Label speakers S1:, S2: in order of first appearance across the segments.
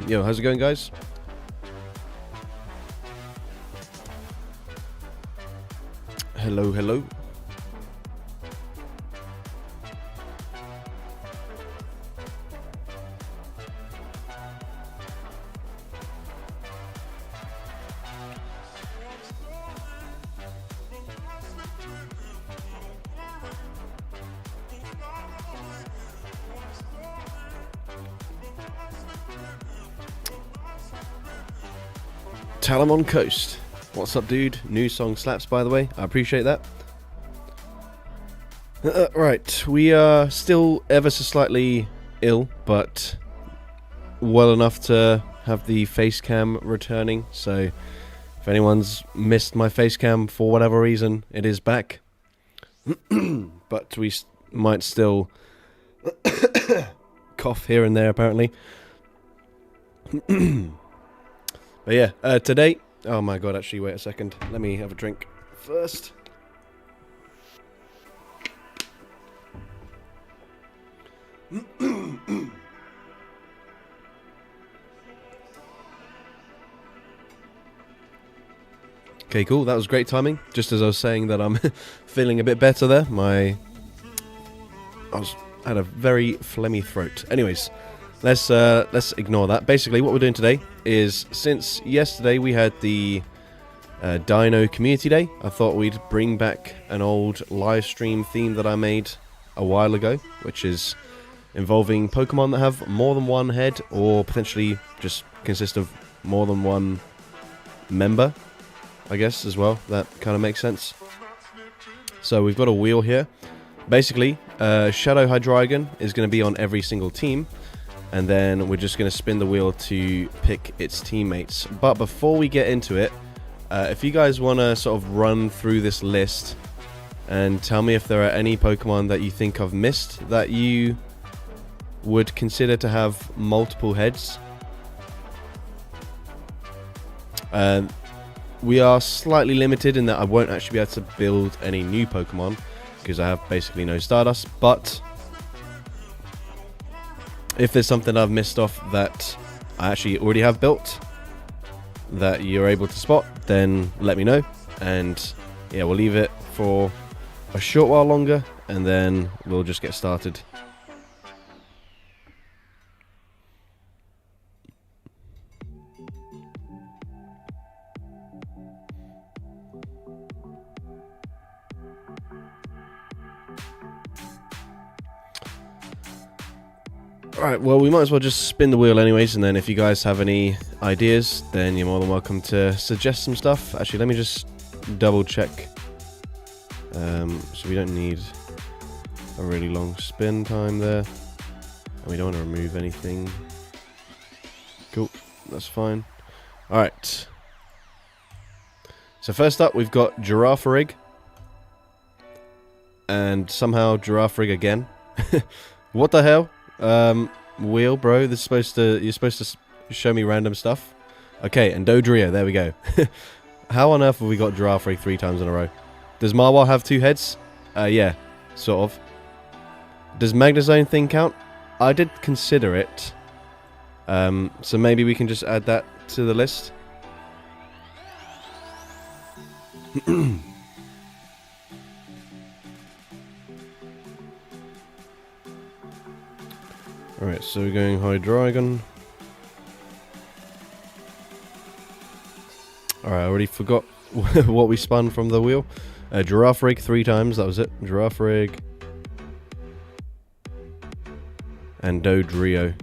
S1: Yo, how's it going, guys? Hello, hello. CallumOnToast. What's up, dude? New song slaps, by the way. I appreciate that. Right, we are still ever so slightly ill, but well enough to have the face cam returning. So if anyone's missed my face cam for whatever reason, it is back. But we might still cough here and there, apparently. But yeah, today... Oh my god, actually, wait a second. Let me have a drink first. Okay, cool. That was great timing. Just as I was saying that I'm feeling a bit better there, I had a very phlegmy throat. Anyways, let's ignore that. Basically, what we're doing today is, since yesterday we had the Dino Community Day, I thought we'd bring back an old live stream theme that I made a while ago, which is involving Pokemon that have more than one head, or potentially just consist of more than one member, I guess, as well. That kind of makes sense. So we've got a wheel here. Basically, Shadow Hydreigon is going to be on every single team, and then we're just going to spin the wheel to pick its teammates. But before we get into it, if you guys want to sort of run through this list and tell me if there are any Pokemon that you think I've missed that you would consider to have multiple heads. We are slightly limited in that I won't actually be able to build any new Pokemon because I have basically no Stardust, but if there's something I've missed off that I actually already have built that you're able to spot, then let me know, and yeah, we'll leave it for a short while longer and then we'll just get started. Alright, well, we might as well just spin the wheel anyways, and then if you guys have any ideas, then you're more than welcome to suggest some stuff. Actually, let me just double check. So we don't need a really long spin time there. And we don't want to remove anything. Cool, that's fine. Alright. So first up, we've got Girafarig. And somehow Girafarig again. What the hell? Wheel, bro. You're supposed to show me random stuff. Okay, and Dodrio, there we go. How on earth have we got Girafarig 3 times in a row? Does Marwar have 2 heads? Yeah, sort of. Does Magnezone thing count? I did consider it. So maybe we can just add that to the list. Alright, so we're going Hydreigon. Alright, I already forgot what we spun from the wheel. Girafarig 3 times, that was it. Girafarig. And Dodrio.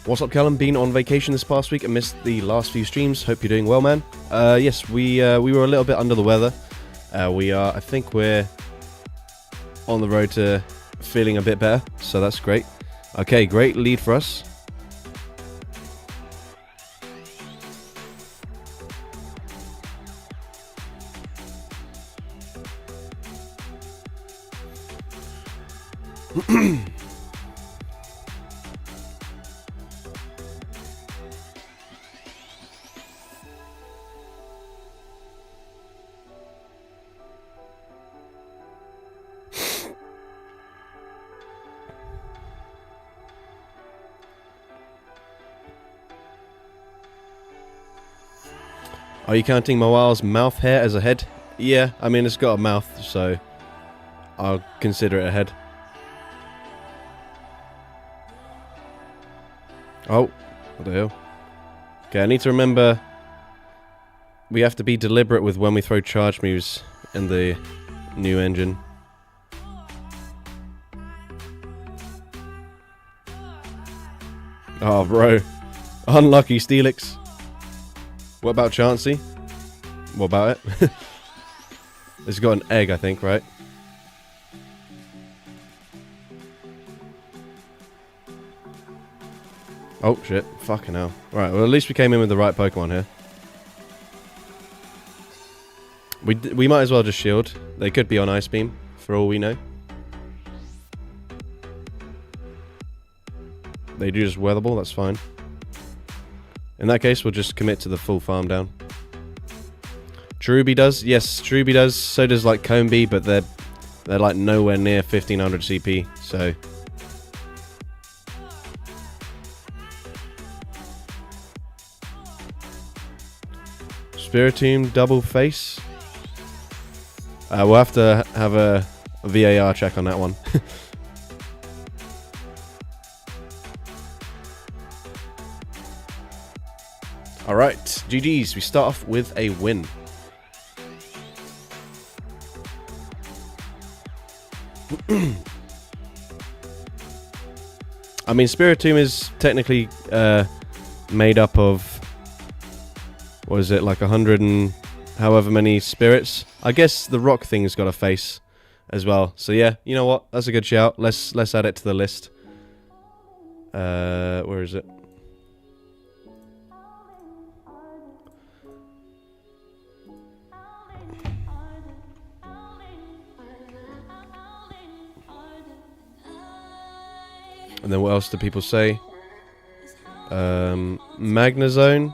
S1: What's up, Callum? Been on vacation this past week and missed the last few streams. Hope you're doing well, man. Yes, we were a little bit under the weather. I think we're on the road to feeling a bit better, so that's great. Okay, great lead for us. Are you counting Moal's mouth hair as a head? Yeah, I mean, it's got a mouth, so I'll consider it a head. Oh, what the hell? Okay, I need to remember we have to be deliberate with when we throw charge moves in the new engine. Oh, bro. Unlucky Steelix. What about Chansey? What about it? It's got an egg, I think, right? Oh, shit. Fucking hell. Right, well, at least we came in with the right Pokemon here. We might as well just shield. They could be on Ice Beam, for all we know. They do just Weather Ball, that's fine. In that case, we'll just commit to the full farm down. Cherubi does. Yes, Cherubi does. So does, like, Combee, but they're like, nowhere near 1500 CP, so... Spiritomb double face. We'll have to have a VAR check on that one. Alright, GG's. We start off with a win. I mean, Spiritomb is technically made up of... What is it, like 100 and however many spirits? I guess the rock thing's got a face as well. So yeah, you know what? That's a good shout. Let's add it to the list. Where is it? And then what else do people say? Magnezone.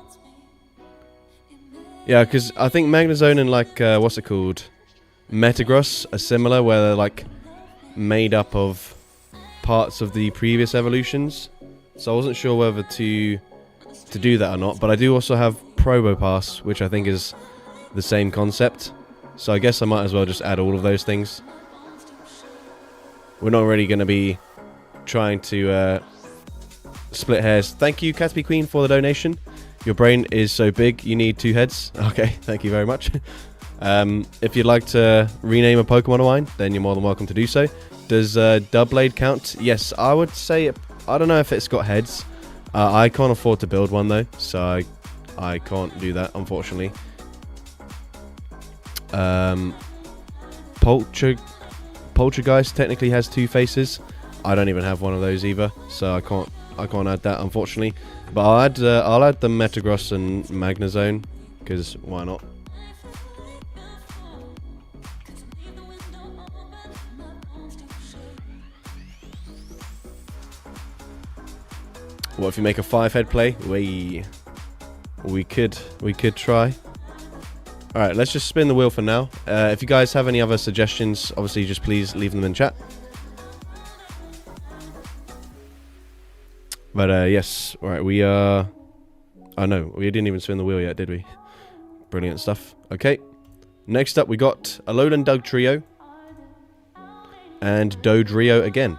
S1: Yeah, because I think Magnezone and, like, what's it called? Metagross are similar, where they're, like, made up of parts of the previous evolutions. So I wasn't sure whether to do that or not. But I do also have Probopass, which I think is the same concept. So I guess I might as well just add all of those things. We're not really going to be trying to split hairs. Thank you, Caterpie Queen, for the donation. Your brain is so big, you need 2 heads. Okay, thank you very much. If you'd like to rename a Pokemon of mine, then you're more than welcome to do so. Does Doublade count? Yes, I would say... I don't know if it's got heads. I can't afford to build one, though, so I can't do that, unfortunately. Poltergeist technically has 2 faces. I don't even have one of those either, so I can't add that, unfortunately. But I'll add the Metagross and Magnezone, because why not? What if you make a 5-head play? We could try. Alright, let's just spin the wheel for now. If you guys have any other suggestions, obviously just please leave them in chat. But yes, alright, we are... Oh no, we didn't even spin the wheel yet, did we? Brilliant stuff. Okay, next up we got Alolan Dugtrio and Dodrio again.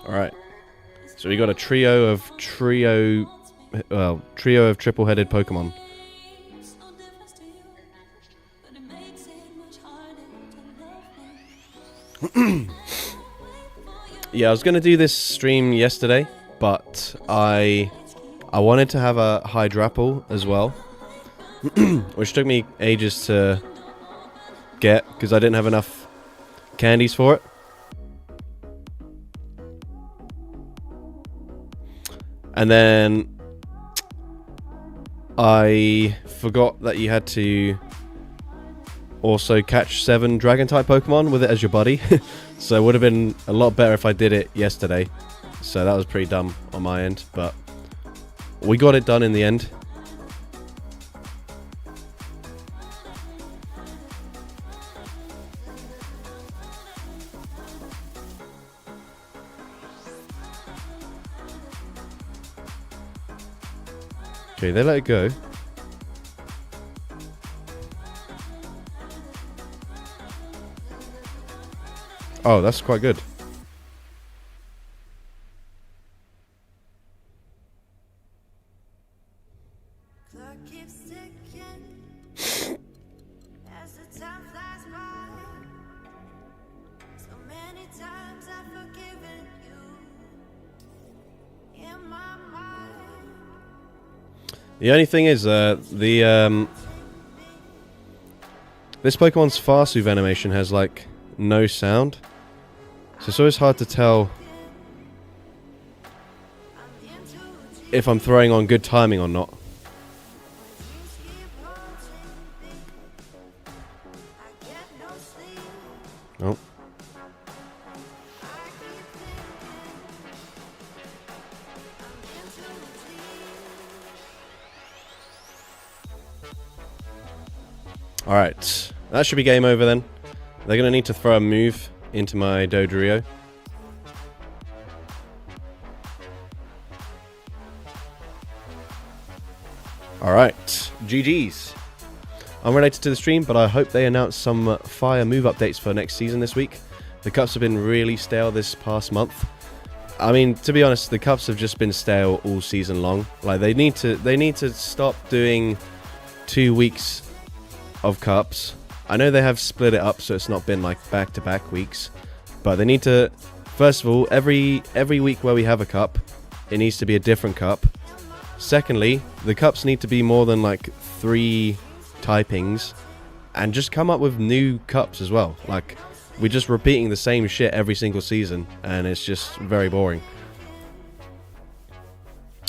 S1: Alright, so we got a trio of triple-headed Pokemon. Yeah, I was going to do this stream yesterday, but I wanted to have a Hydrapple as well, which took me ages to get because I didn't have enough candies for it. And then I forgot that you had to also catch 7 dragon-type Pokemon with it as your buddy. So it would have been a lot better if I did it yesterday. So that was pretty dumb on my end, but we got it done in the end. Okay, they let it go. Oh, that's quite good. The only thing is, this Pokemon's Farsoothe animation has, like, no sound. So it's always hard to tell if I'm throwing on good timing or not. Oh. Alright, that should be game over then. They're going to need to throw a move into my Dodrio. Alright, GG's. I'm related to the stream, but I hope they announce some fire move updates for next season this week. The cups have been really stale this past month. I mean, to be honest, the cups have just been stale all season long. Like they need to stop doing 2 weeks of cups. I know they have split it up so it's not been like back-to-back weeks, but they need to, first of all, every week where we have a cup, it needs to be a different cup. Secondly, the cups need to be more than like 3 typings, and just come up with new cups as well. Like, we're just repeating the same shit every single season, and it's just very boring.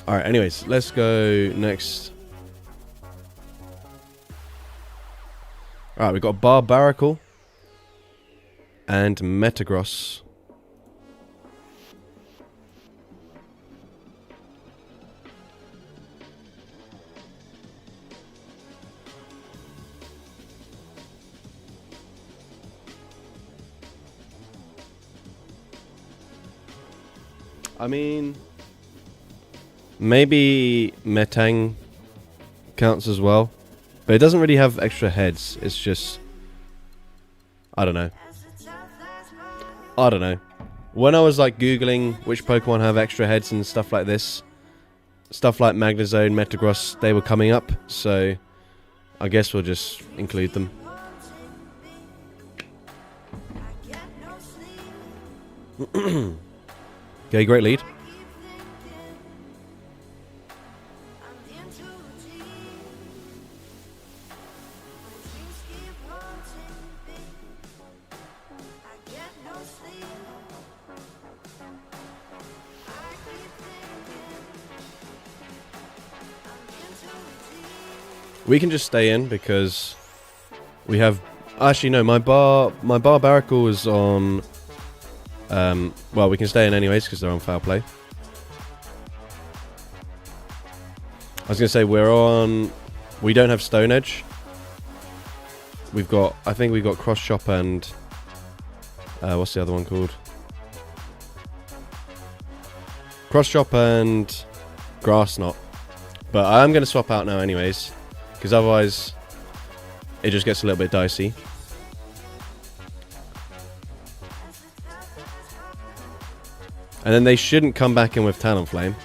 S1: Alright, anyways, let's go next. Alright, we've got Barbaracle and Metagross. I mean, maybe Metang counts as well, but it doesn't really have extra heads. It's just, I don't know. When I was like Googling which Pokemon have extra heads and stuff like this, stuff like Magnezone, Metagross, they were coming up, so I guess we'll just include them. Okay, great lead. We can just stay in because we have... Actually, no, my Barbaracle is on... well, we can stay in anyways because they're on foul play. I was going to say we're on... We don't have Stone Edge. We've got... I think we've got Cross Chop and... what's the other one called? Cross Chop and Grass Knot. But I'm going to swap out now anyways, because otherwise it just gets a little bit dicey. And then they shouldn't come back in with Talonflame.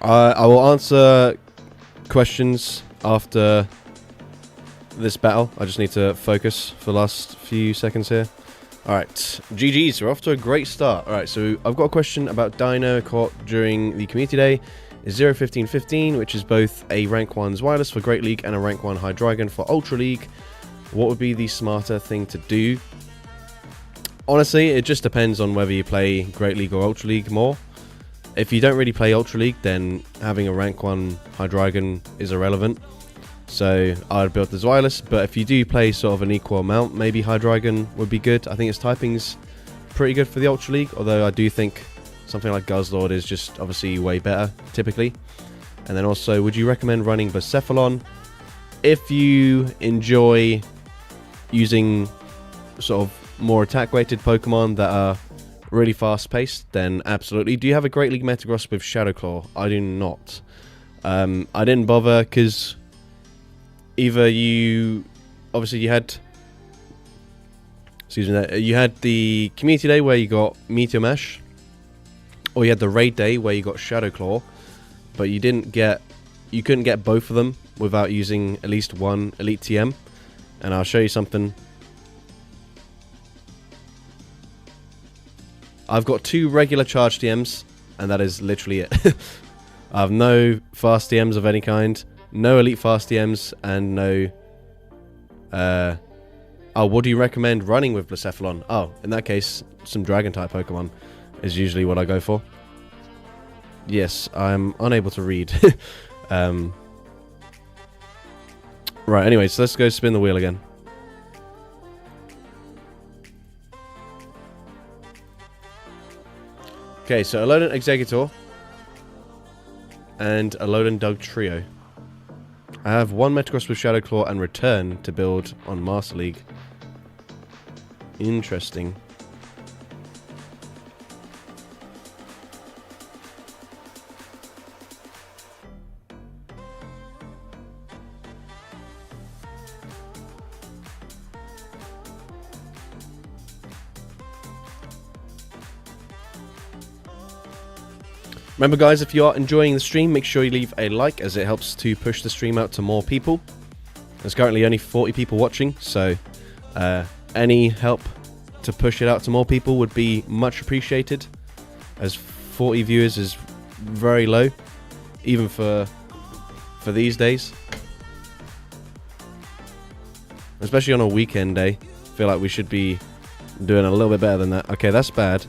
S1: I will answer questions after this battle. I just need to focus for the last few seconds here. Alright, GG's, we're off to a great start. Alright, so I've got a question about Dino caught during the community day. Is 01515, which is both a rank 1's wireless for Great League and a rank 1 Hydreigon for Ultra League. What would be the smarter thing to do? Honestly, it just depends on whether you play Great League or Ultra League more. If you don't really play Ultra League, then having a rank 1 Hydreigon is irrelevant. So I'd build the wireless, but if you do play sort of an equal amount, maybe Hydreigon would be good. I think its typing's pretty good for the Ultra League, although I do think something like Guzzlord is just obviously way better, typically. And then also, would you recommend running Blacephalon? If you enjoy using sort of more attack-weighted Pokemon that are really fast-paced, then absolutely. Do you have a Great League Metagross with Shadowclaw? I do not. I didn't bother because either you... Obviously, you had... Excuse me, you had the Community Day where you got Meteor Mash, or you had the Raid Day where you got Shadowclaw, but you didn't get... You couldn't get both of them without using at least one Elite TM. And I'll show you something. I've got 2 regular charge TMs, and that is literally it. I have no fast TMs of any kind, no elite fast TMs, and no... oh, what do you recommend running with Blacephalon? Oh, in that case, some Dragon-type Pokemon is usually what I go for. Yes, I'm unable to read. Right, anyway, so let's go spin the wheel again. Okay, so Alolan Exeggutor and Alolan Dugtrio. I have one Metagross with Shadowclaw and Return to build on Master League. Interesting. Remember guys, if you are enjoying the stream, make sure you leave a like as it helps to push the stream out to more people. There's currently only 40 people watching, so any help to push it out to more people would be much appreciated, as 40 viewers is very low, even for these days. Especially on a weekend day. I feel like we should be doing a little bit better than that. Okay, that's bad.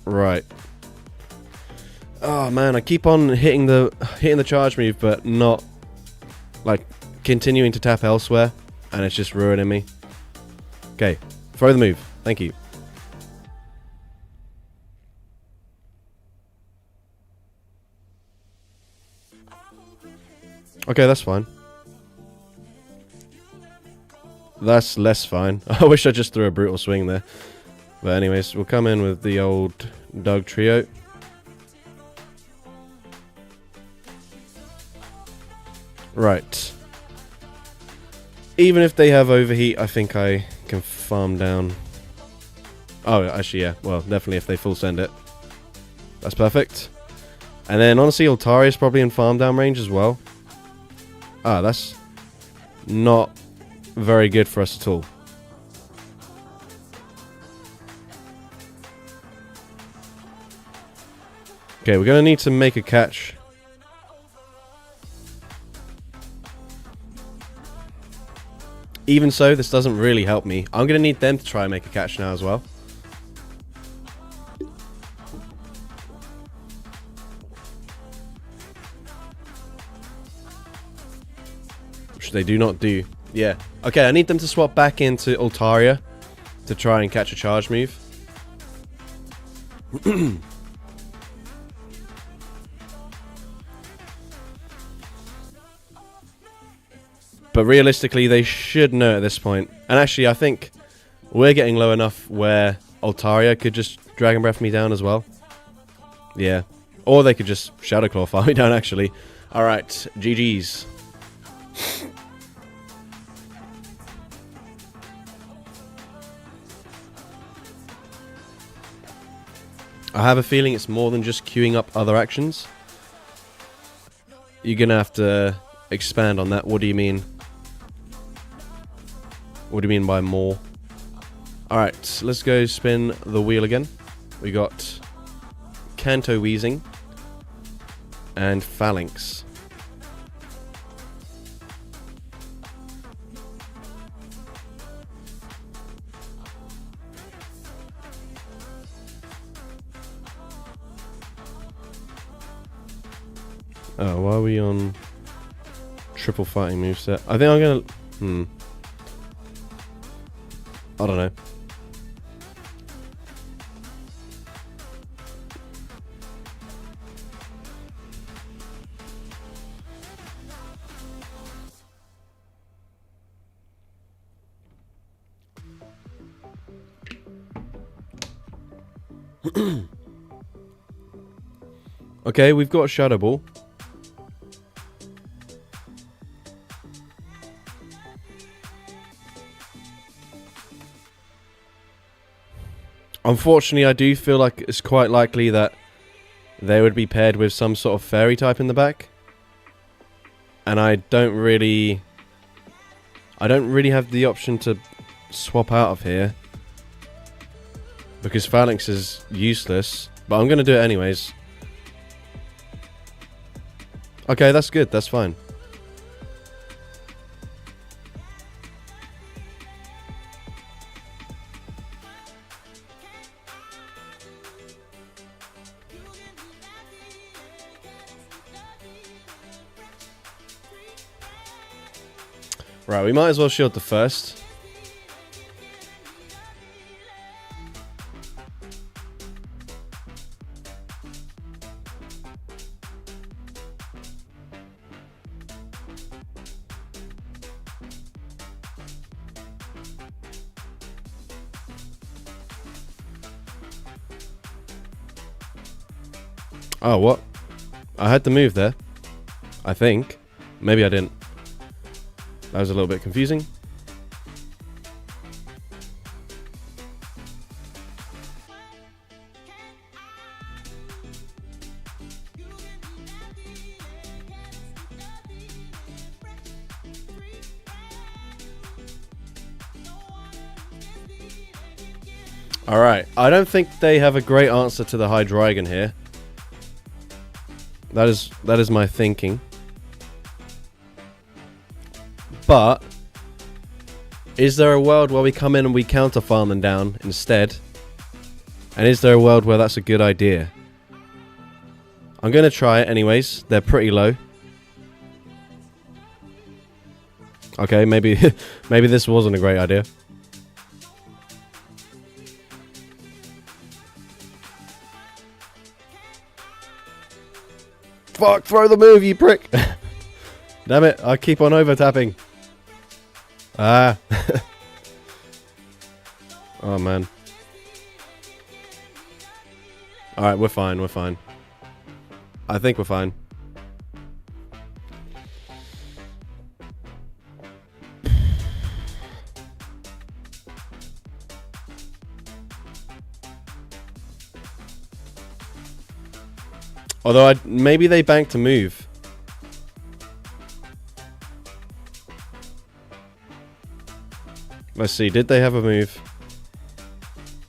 S1: Right. Oh man, I keep on hitting the charge move, but not like continuing to tap elsewhere, and it's just ruining me. Okay, throw the move. Thank you. Okay, that's fine. That's less fine. I wish I just threw a brutal swing there. But anyways, we'll come in with the old Dugtrio. Right. Even if they have overheat, I think I can farm down. Oh, actually, yeah. Well, definitely if they full send it. That's perfect. And then, honestly, Altaria is probably in farm down range as well. Ah, that's not very good for us at all. Okay, we're going to need to make a catch. Even so, this doesn't really help me. I'm going to need them to try and make a catch now as well. Which they do not do. Yeah. Okay, I need them to swap back into Altaria to try and catch a charge move. But realistically, they should know at this point. And actually, I think we're getting low enough where Altaria could just Dragon Breath me down as well. Yeah. Or they could just Shadow Claw fire me down, actually. Alright, GG's. I have a feeling it's more than just queuing up other actions. You're gonna have to expand on that. What do you mean? What do you mean by more? Alright, let's go spin the wheel again. We got Kanto Wheezing and Phalanx. Oh, why are we on triple fighting moveset? I think I'm gonna... I don't know. Okay, we've got a Shadow Ball. Unfortunately, I do feel like it's quite likely that they would be paired with some sort of fairy type in the back. And I don't really have the option to swap out of here. Because Phalanx is useless. But I'm going to do it anyways. Okay, that's good. That's fine. Right, we might as well shield the first. Oh, what? I had to move there. I think. Maybe I didn't. That was a little bit confusing. Alright, I don't think they have a great answer to the Hydreigon here. That is my thinking. But is there a world where we come in and we counter farm them down instead? And is there a world where that's a good idea? I'm going to try it anyways. They're pretty low. Okay, maybe maybe this wasn't a great idea. Fuck, throw the move, you prick. Damn it, I keep on over-tapping. Ah. Oh, man. Alright, we're fine, we're fine. I think we're fine. Although, maybe they banked to move. Let's see, did they have a move?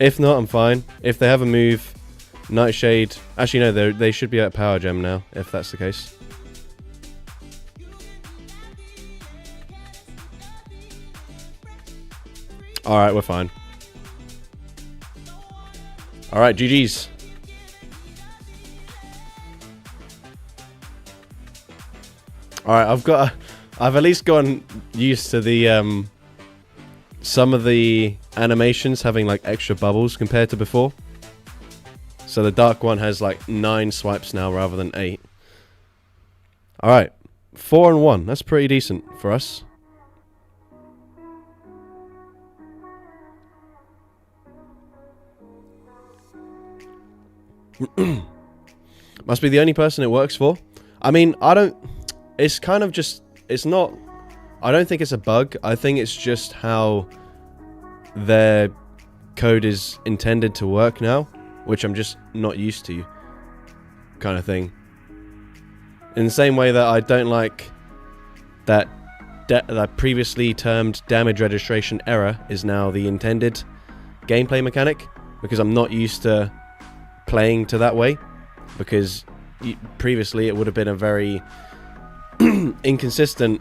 S1: If not, I'm fine. If they have a move, Nightshade... Actually, no, they should be at Power Gem now, if that's the case. Alright, we're fine. Alright, GG's. Alright, I've at least gotten used to the, some of the animations having, like, extra bubbles compared to before. So the dark one has, like, 9 swipes now rather than 8. Alright, 4 and 1. That's pretty decent for us. Must be the only person it works for. I mean, I don't... It's kind of just... It's not... I don't think it's a bug. I think it's just how their code is intended to work now, which I'm just not used to, kind of thing. In the same way that I don't like that that previously termed damage registration error is now the intended gameplay mechanic, because I'm not used to playing to that way, because previously it would have been a very inconsistent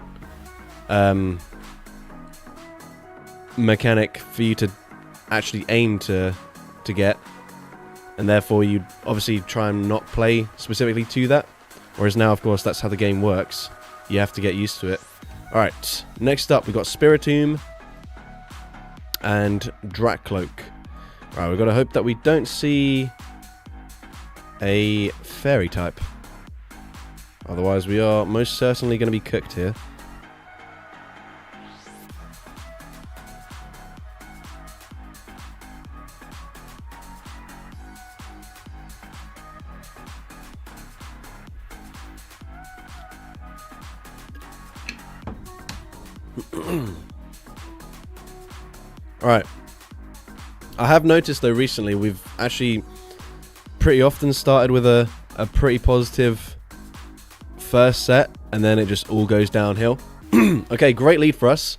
S1: mechanic for you to actually aim to get, and therefore you'd obviously try and not play specifically to that, whereas now of course that's how the game works. You have to get used to it. Alright, next up we've got Spiritomb and Dracloak. Alright, we've got to hope that we don't see a fairy type, otherwise we are most certainly going to be cooked here. Alright, I have noticed though recently we've actually pretty often started with a pretty positive first set, and then it just all goes downhill. Okay, great lead for us.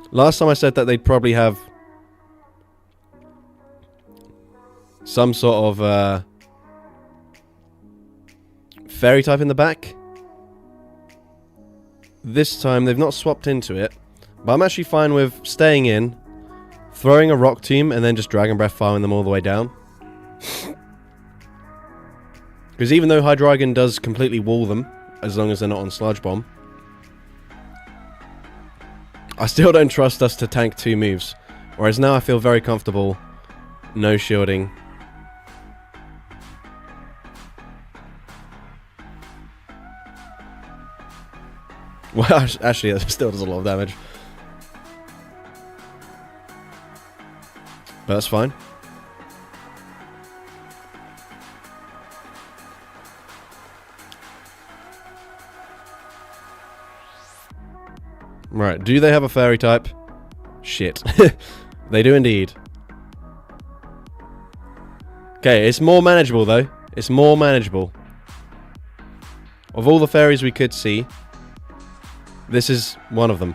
S1: Last time I said that they'd probably have some sort of fairy type in the back. This time they've not swapped into it, but I'm actually fine with staying in, throwing a rock tomb, and then just Dragon Breath firing them all the way down. Because even though Hydreigon does completely wall them, as long as they're not on Sludge Bomb, I still don't trust us to tank 2 moves. Whereas now I feel very comfortable no shielding. Well, actually, that still does a lot of damage. But that's fine. Right, do they have a fairy type? Shit. They do indeed. Okay, it's more manageable though. It's more manageable. Of all the fairies we could see, this is one of them.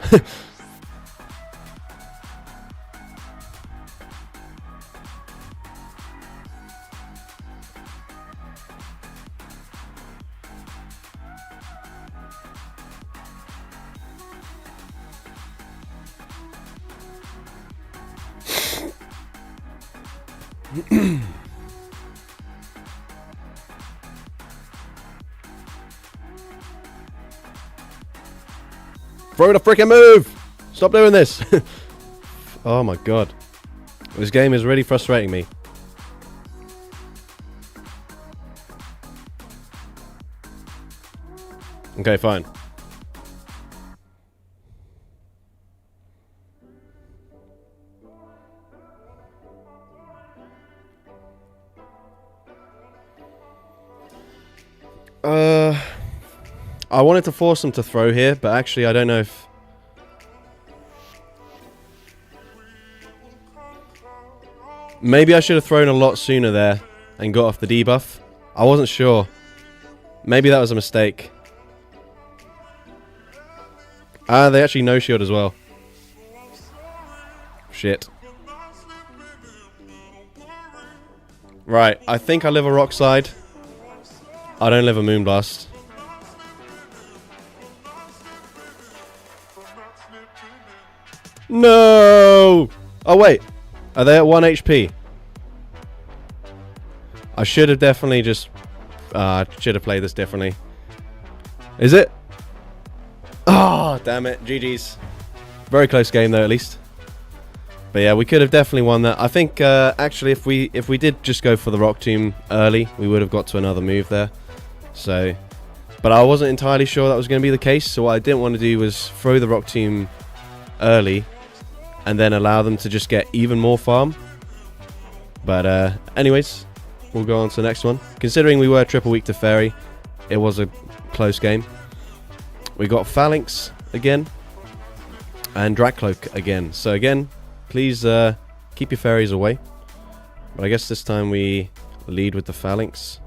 S1: Throw the frickin' move! Stop doing this! Oh my god. This game is really frustrating me. Okay, fine. I wanted to force them to throw here, but actually I don't know if... Maybe I should have thrown a lot sooner there and got off the debuff. I wasn't sure. Maybe that was a mistake. Ah, they actually no-shield as well. Shit. Right, I think I live a Rock Slide. I don't live a Moonblast. No! Oh wait, are they at 1 HP? I should have definitely just... should have played this differently. Is it? Oh, damn it. GG's. Very close game though, at least. But yeah, we could have definitely won that. I think, actually, if we did just go for the Rock Tomb early, we would have got to another move there. So... But I wasn't entirely sure that was going to be the case, so what I didn't want to do was throw the Rock Tomb early and then allow them to just get even more farm. But anyways, we'll go on to the next one. Considering we were triple weak to Fairy, it was a close game. We got Phalanx again, and Drakcloak again. So again, please keep your fairies away. But I guess this time we lead with the Phalanx.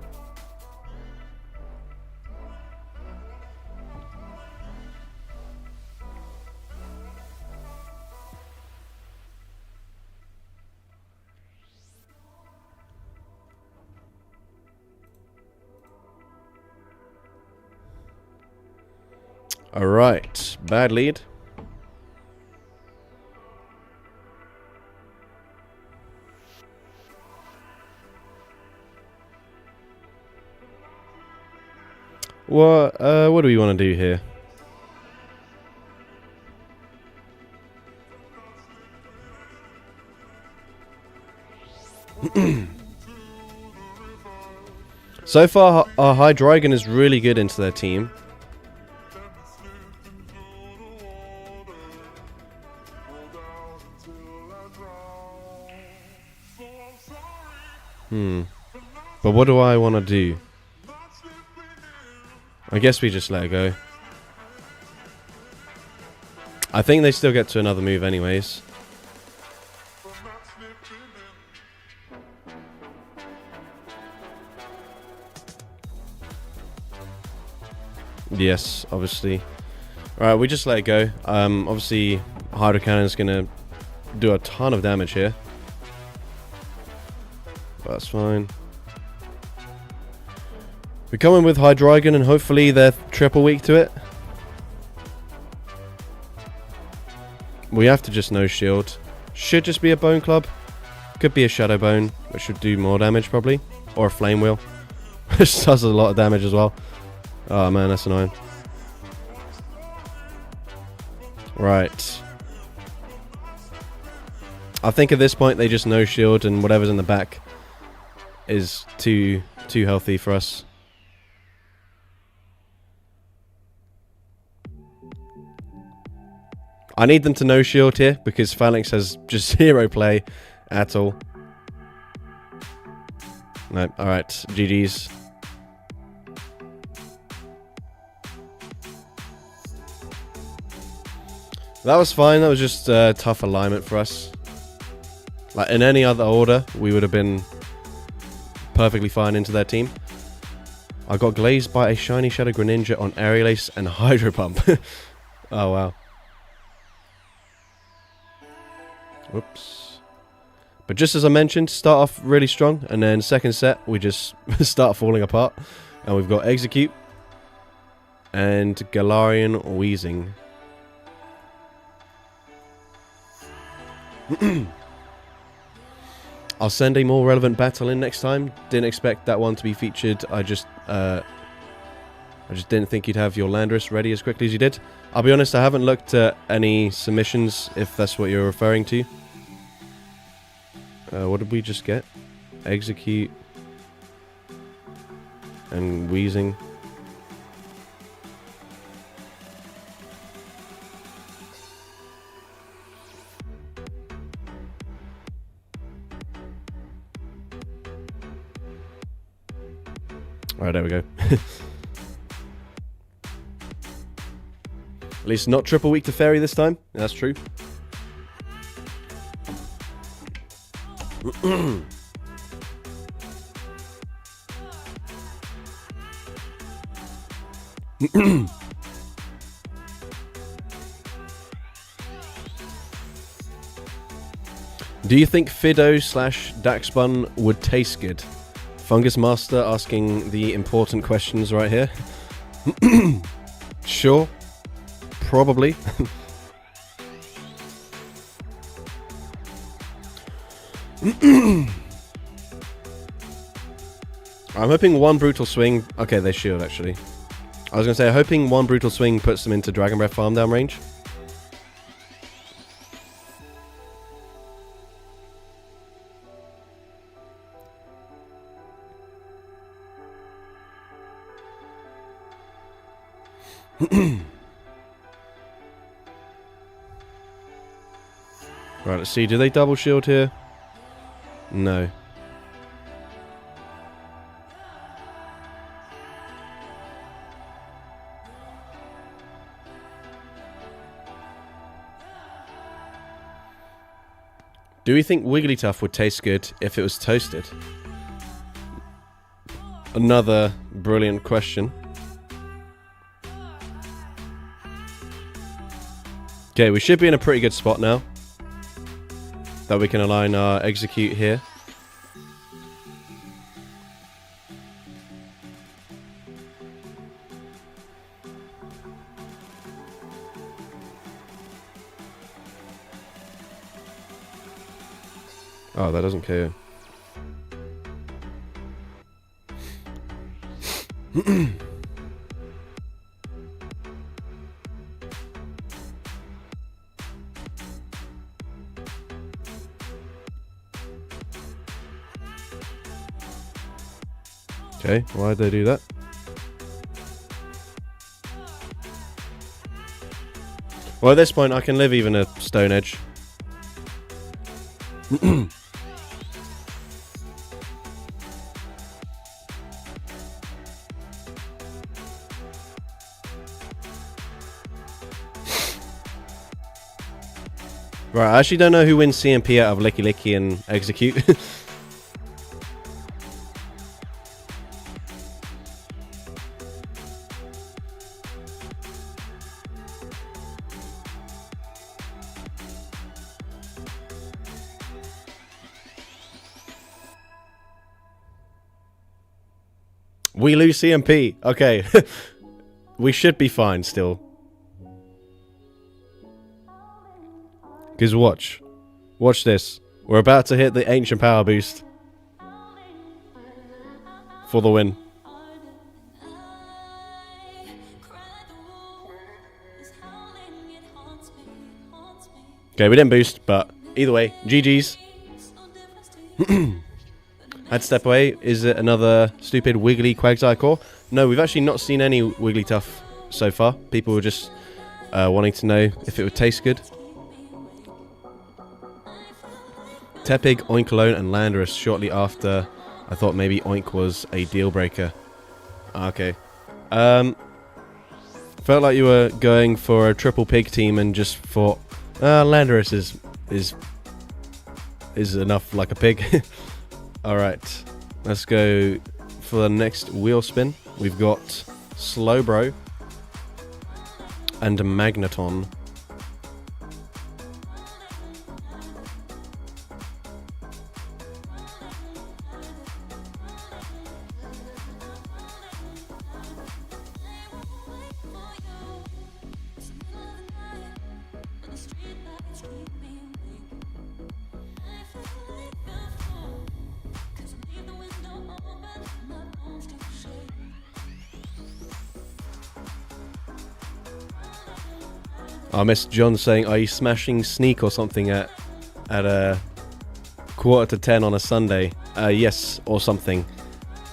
S1: Alright, bad lead. What do we want to do here? So far, our Hydreigon is really good into their team. But what do I want to do? I guess we just let it go. I think they still get to another move anyways. Yes, obviously. Alright, we just let it go. Obviously, Hydro Cannon is going to do a ton of damage here. But that's fine. We come in with Hydreigon and hopefully they're triple weak to it. We have to just no shield. Should just be a Bone Club. Could be a Shadow Bone, which should do more damage probably. Or a Flame Wheel, which does a lot of damage as well. Oh man, that's annoying. Right. I think at this point they just no shield and whatever's in the back is too healthy for us. I need them to no shield here because Phalanx has just zero play at all. No, alright, GG's. That was fine, that was just tough alignment for us. Like in any other order, we would have been perfectly fine into their team. I got glazed by a shiny Shadow Greninja on Aerial Ace and Hydro Pump. Oh wow. Whoops. But just as I mentioned, start off really strong, and then second set, we just start falling apart. And we've got Execute and Galarian Wheezing. I'll send a more relevant battle in next time. Didn't expect that one to be featured. I just didn't think you'd have your Landorus ready as quickly as you did. I'll be honest, I haven't looked at any submissions, if that's what you're referring to. What did we just get? Execute. And Wheezing. Alright, there we go. At least not triple weak to Fairy this time. Yeah, that's true. Do you think Fido / Daxbun would taste good? Fungus Master asking the important questions right here. Sure. Probably. I'm hoping one Brutal Swing... Okay, they shield, actually. I was going to say, I'm hoping one Brutal Swing puts them into Dragon Breath farm down range. Right, let's see. Do they double shield here? No. Do we think Wigglytuff would taste good if it was toasted? Another brilliant question. Okay, we should be in a pretty good spot now. That we can align our execute here. Oh, that doesn't KO. Okay, why'd they do that? Well, at this point, I can live even a Stone Edge. Right, I actually don't know who wins CMP out of Licky Licky and Execute. We lose CMP. Okay. We should be fine still. Because watch. Watch this. We're about to hit the Ancient Power Boost. For the win. Okay, we didn't boost, but either way, GG's. Had to step away. Is it another stupid Wiggly Quagsire core? No, we've actually not seen any Wigglytuff so far. People were just wanting to know if it would taste good. Tepig, Oink alone, and Landorus shortly after. I thought maybe Oink was a deal breaker. Okay. Felt like you were going for a triple pig team and just thought, Landorus is enough like a pig. Alright, let's go for the next wheel spin. We've got Slowbro and Magneton. I missed John saying, "Are you smashing Sneak or something at a 9:45 on a Sunday?" Yes, or something.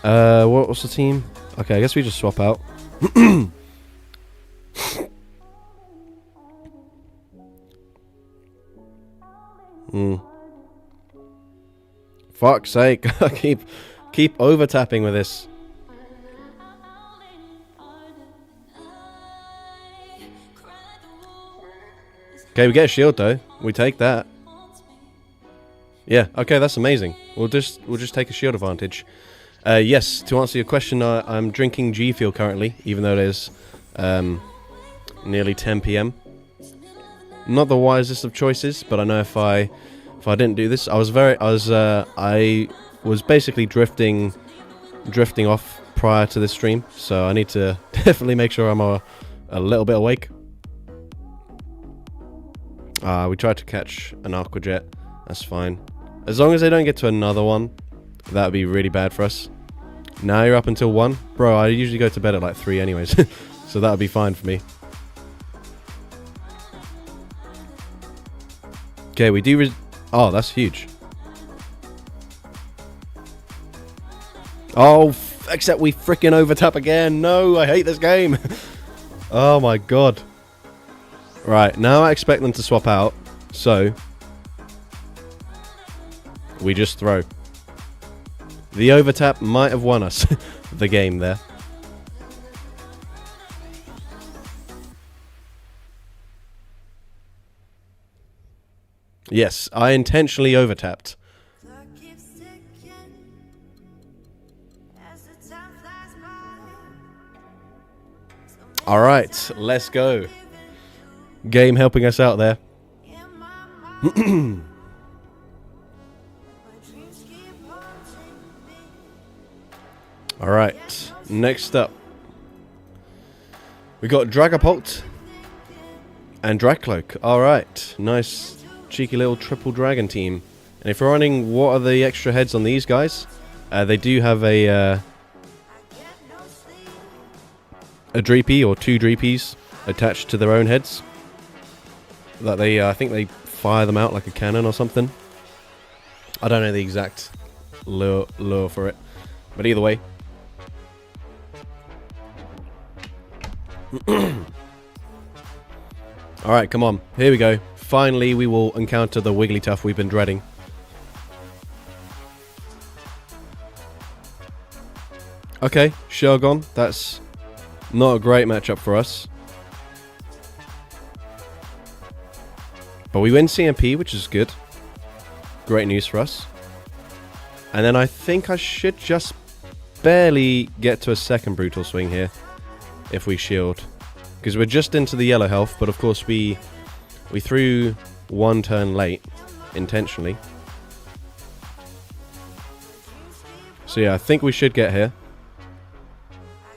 S1: What was the team? Okay, I guess we just swap out. Fuck's sake! keep over tapping with this. Okay, we get a shield though. We take that. Yeah, okay, that's amazing. We'll just take a shield advantage. Yes, to answer your question, I'm drinking G Fuel currently, even though it is nearly 10 PM. Not the wisest of choices, but I know if I didn't do this, I was basically drifting off prior to this stream, so I need to definitely make sure I'm a little bit awake. We tried to catch an Aqua Jet. That's fine. As long as they don't get to another one, that would be really bad for us. Now you're up until 1? Bro, I usually go to bed at like 3 anyways. So that would be fine for me. Okay, we do... Oh, that's huge. Oh, except we freaking overtap again. No, I hate this game. Oh my god. Right, now I expect them to swap out, so we just throw. The overtap might have won us the game there. Yes, I intentionally overtapped. Alright, let's go. Game helping us out there. Alright, next up. We got Dragapult and Dragcloak. Alright, nice cheeky little triple dragon team. And if you're wondering what are the extra heads on these guys, they do have a Dreepy or two Dreepies attached to their own heads. That they, I think they fire them out like a cannon or something. I don't know the exact lure for it, but either way. Alright, come on. Here we go. Finally, we will encounter the Wigglytuff we've been dreading. Okay, Shelgon. That's not a great matchup for us. But we win CMP, which is good. Great news for us. And then I think I should just barely get to a second Brutal Swing here. If we shield. Because we're just into the yellow health, but of course we threw one turn late. Intentionally. So yeah, I think we should get here.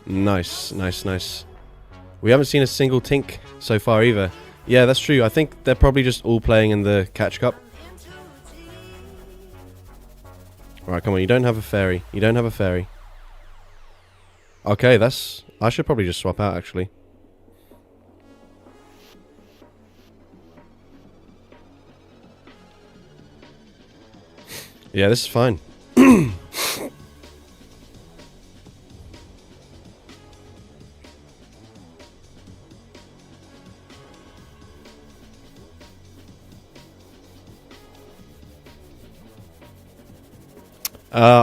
S1: Nice, nice, nice. We haven't seen a single Tink so far either. Yeah, that's true. I think they're probably just all playing in the Catch Cup. Alright, come on. You don't have a fairy. You don't have a fairy. Okay, that's... I should probably just swap out, actually. Yeah, this is fine.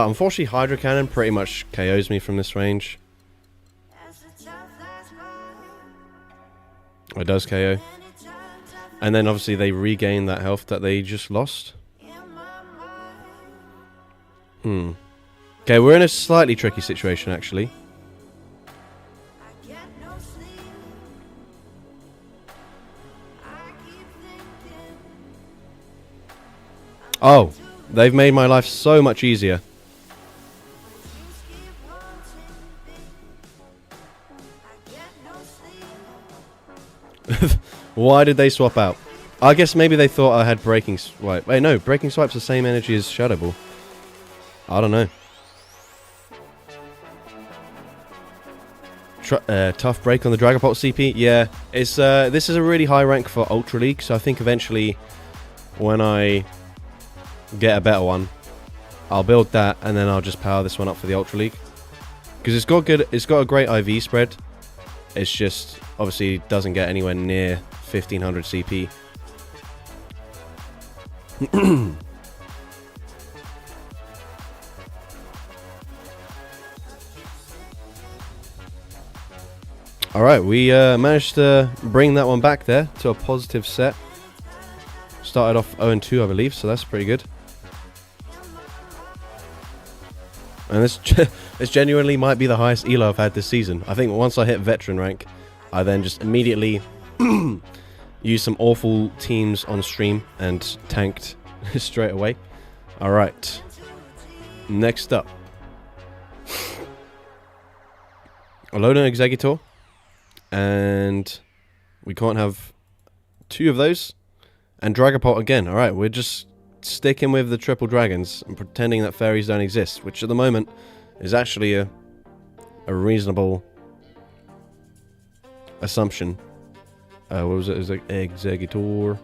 S1: Unfortunately, Hydro Cannon pretty much KOs me from this range. It does KO. And then obviously they regain that health that they just lost. Okay, we're in a slightly tricky situation actually. Oh, they've made my life so much easier. Why did they swap out? I guess maybe they thought I had Breaking Swipe. Wait, no, Breaking Swipe's the same energy as Shadow Ball. I don't know. Tough break on the Dragapult CP. Yeah, it's this is a really high rank for Ultra League, so I think eventually when I get a better one, I'll build that and then I'll just power this one up for the Ultra League. Because it's got a great IV spread. It's just obviously doesn't get anywhere near 1500 CP. Alright, we managed to bring that one back there to a positive set. Started off 0-2, I believe, so that's pretty good. And this genuinely might be the highest elo I've had this season. I think once I hit veteran rank, I then just immediately used some awful teams on stream and tanked straight away. Alright. Next up. Alolan Exeggutor. And we can't have two of those. And Dragapult again. Alright, we're just sticking with the triple dragons and pretending that fairies don't exist, which at the moment is actually a reasonable assumption. What was it? It was like Exeggutor.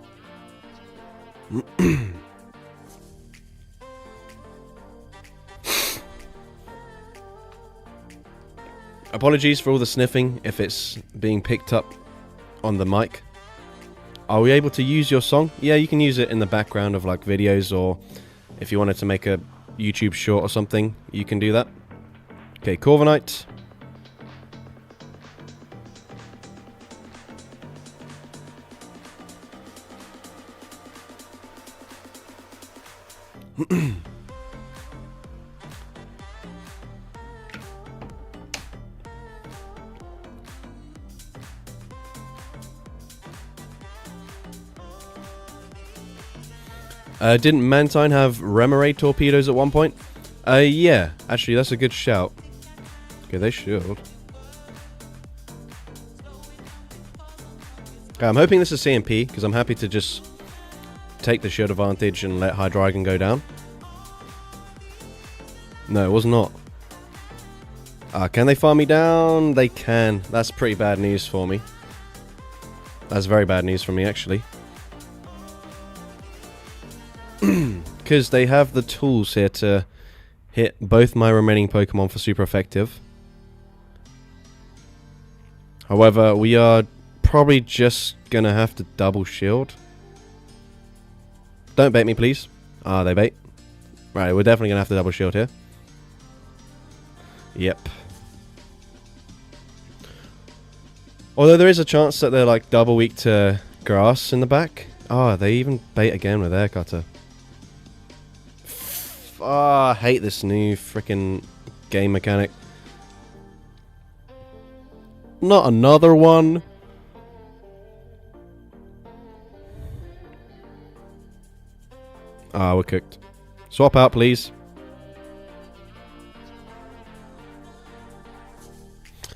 S1: Apologies for all the sniffing if it's being picked up on the mic. Are we able to use your song? Yeah, you can use it in the background of like videos, or if you wanted to make a YouTube short or something, you can do that. Okay, Corviknight. Didn't Mantine have Remoraid torpedoes at one point? Yeah. Actually, that's a good shout. Okay, they should. Okay, I'm hoping this is CMP, because I'm happy to just take the shield advantage and let Hydreigon go down. No, it was not. Can they farm me down? They can. That's pretty bad news for me. That's very bad news for me, actually. Because they have the tools here to hit both my remaining Pokemon for super effective. However, we are probably just going to have to double shield. Don't bait me, please. They bait. Right, we're definitely going to have to double shield here. Yep. Although there is a chance that they're like double weak to grass in the back. They even bait again with air cutter. I hate this new freaking game mechanic. Not another one. We're cooked. Swap out, please.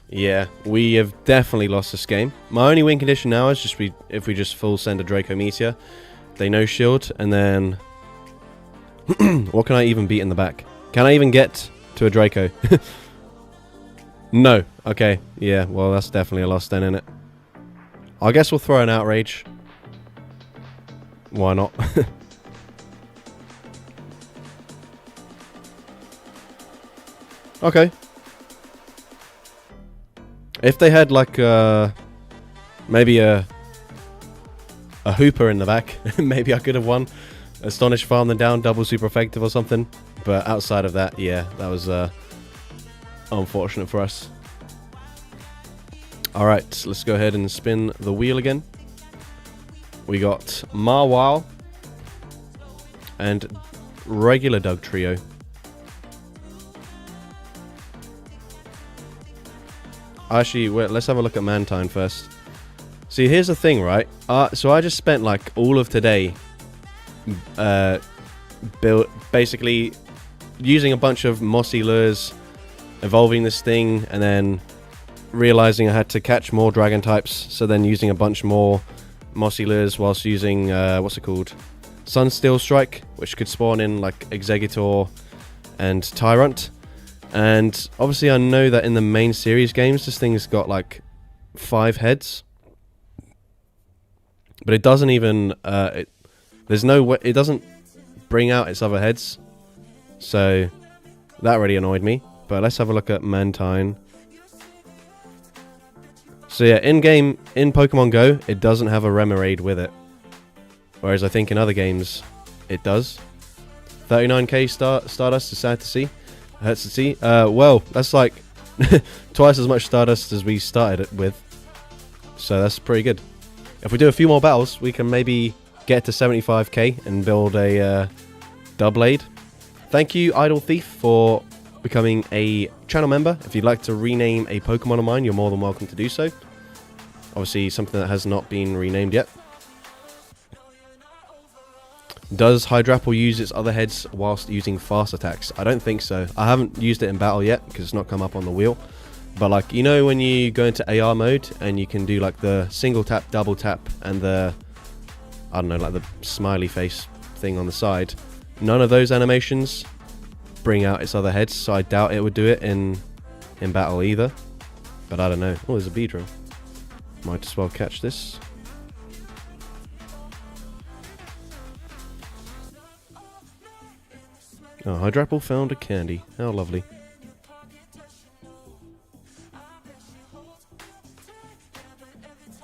S1: Yeah, we have definitely lost this game. My only win condition now is just if we just full send a Draco Meteor. They no shield, and then... what can I even beat in the back? Can I even get to a Draco? No. Okay. Yeah, well, that's definitely a loss then, innit? I guess we'll throw an Outrage. Why not? Okay. If they had like maybe a Hooper in the back, maybe I could have won. Astonish, farm them down, double super effective or something. But outside of that, yeah, that was unfortunate for us. Alright, let's go ahead and spin the wheel again. We got Marwile and regular Doug Trio. Actually, wait, let's have a look at Mantine first. See, here's the thing, right? So I just spent like all of today basically using a bunch of mossy lures, evolving this thing, and then realizing I had to catch more dragon types, so then using a bunch more mossy lures whilst using what's it called, Sunsteel Strike, which could spawn in like Exeggutor and Tyrant. And obviously I know that in the main series games this thing's got like 5 heads, but it doesn't even there's no way, it doesn't bring out its other heads, so that really annoyed me. But let's have a look at Mantine. So yeah, in game, in Pokemon Go, it doesn't have a Remoraid with it, whereas I think in other games it does. 39k Stardust is sad to see. Hurts to see. Well, that's like twice as much Stardust as we started it with, so that's pretty good. If we do a few more battles, we can maybe get to 75k and build a Doublade. Thank you, Idle Thief, for becoming a channel member. If you'd like to rename a Pokemon of mine, you're more than welcome to do so. Obviously, something that has not been renamed yet. Does Hydrapple use its other heads whilst using fast attacks? I don't think so. I haven't used it in battle yet because it's not come up on the wheel. But like, you know when you go into AR mode and you can do like the single tap, double tap, and the, I don't know, like the smiley face thing on the side. None of those animations bring out its other heads, so I doubt it would do it in battle either. But I don't know. Oh, there's a Beedrill. Might as well catch this. Oh, Hydrapple found a candy. How lovely.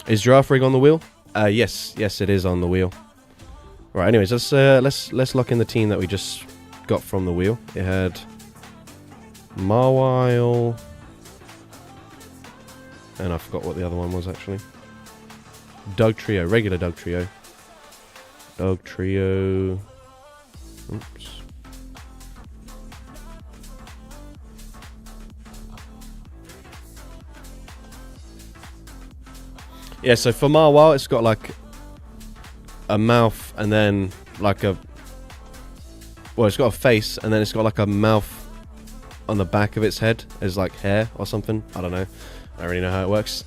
S1: Is Giraffe Rig on the wheel? Yes, it is on the wheel. Right, anyways, let's lock in the team that we just got from the wheel. It had Marwile, and I forgot what the other one was actually. Doug Trio, regular Doug Trio. Doug Trio. Oops. Yeah, so for Marwal, it's got like a mouth and then like a... Well, it's got a face and then it's got like a mouth on the back of its head as like hair or something. I don't know. I don't really know how it works.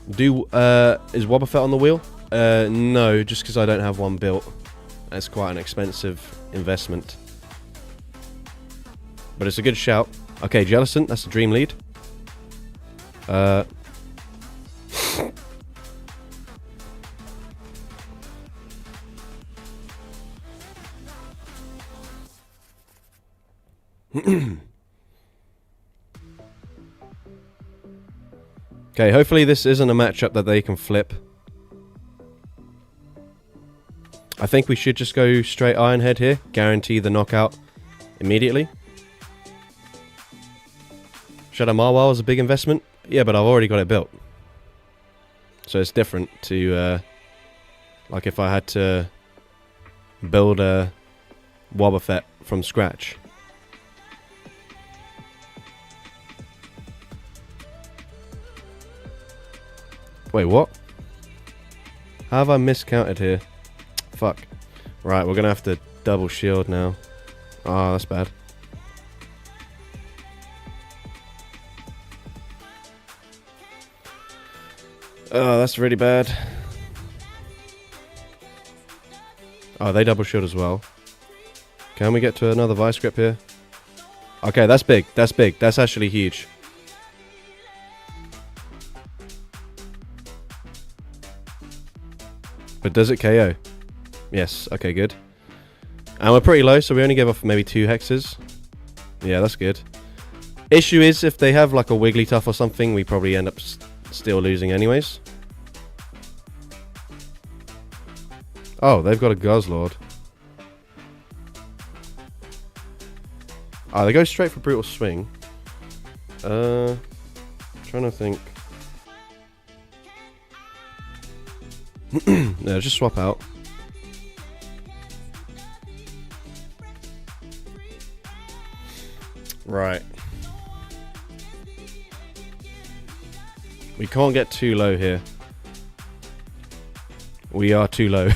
S1: Is Wobbuffet on the wheel? No, just because I don't have one built. That's quite an expensive investment. But it's a good shout. Okay, Jellicent, that's a dream lead. Okay, hopefully this isn't a matchup that they can flip. I think we should just go straight Ironhead here. Guarantee the knockout immediately. Shadow Marwal is a big investment. Yeah, but I've already got it built. So it's different to... like if I had to build a Wobbuffet from scratch. Wait, what? How have I miscounted here? Fuck. Right, we're gonna have to double shield now. Ah, that's bad. Oh, that's really bad. Oh, they double shield as well. Can we get to another vice grip here? Okay, that's big. That's big. That's actually huge. But does it KO? Yes. Okay, good. And we're pretty low, so we only give off maybe 2 hexes. Yeah, that's good. Issue is, if they have like a Wigglytuff or something, we probably end up still losing anyways. Oh, they've got a Guzzlord. Oh, they go straight for Brutal Swing. Trying to think. No, just swap out. Right. We can't get too low here. We are too low.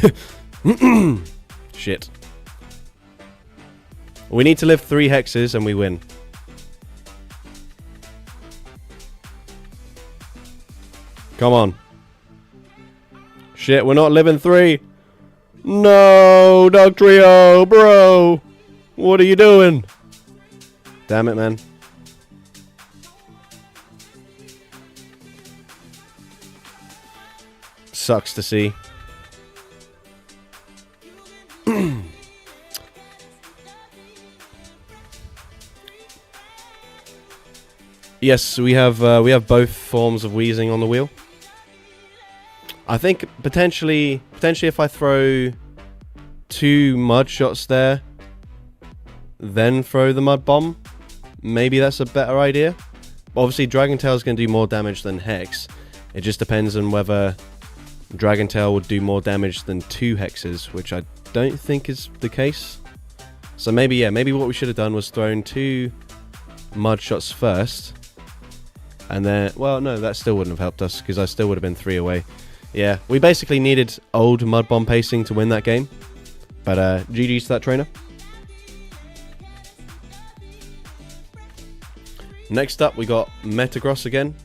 S1: Shit. We need to live 3 hexes and we win. Come on. Shit, we're not living 3. No, Dog Trio, bro. What are you doing? Damn it, man. Sucks to see. Yes, we have both forms of wheezing on the wheel. I think potentially if I throw 2 mud shots there, then throw the mud bomb, maybe that's a better idea. Obviously, Dragon Tail is going to do more damage than Hex. It just depends on whether Dragon Tail would do more damage than 2 hexes, which I don't think is the case. So maybe, yeah, maybe what we should have done was thrown 2 mud shots first. And then, well, no, that still wouldn't have helped us because I still would have been 3 away. Yeah, we basically needed old mud bomb pacing to win that game. But GG's to that trainer. Next up, we got Metagross again.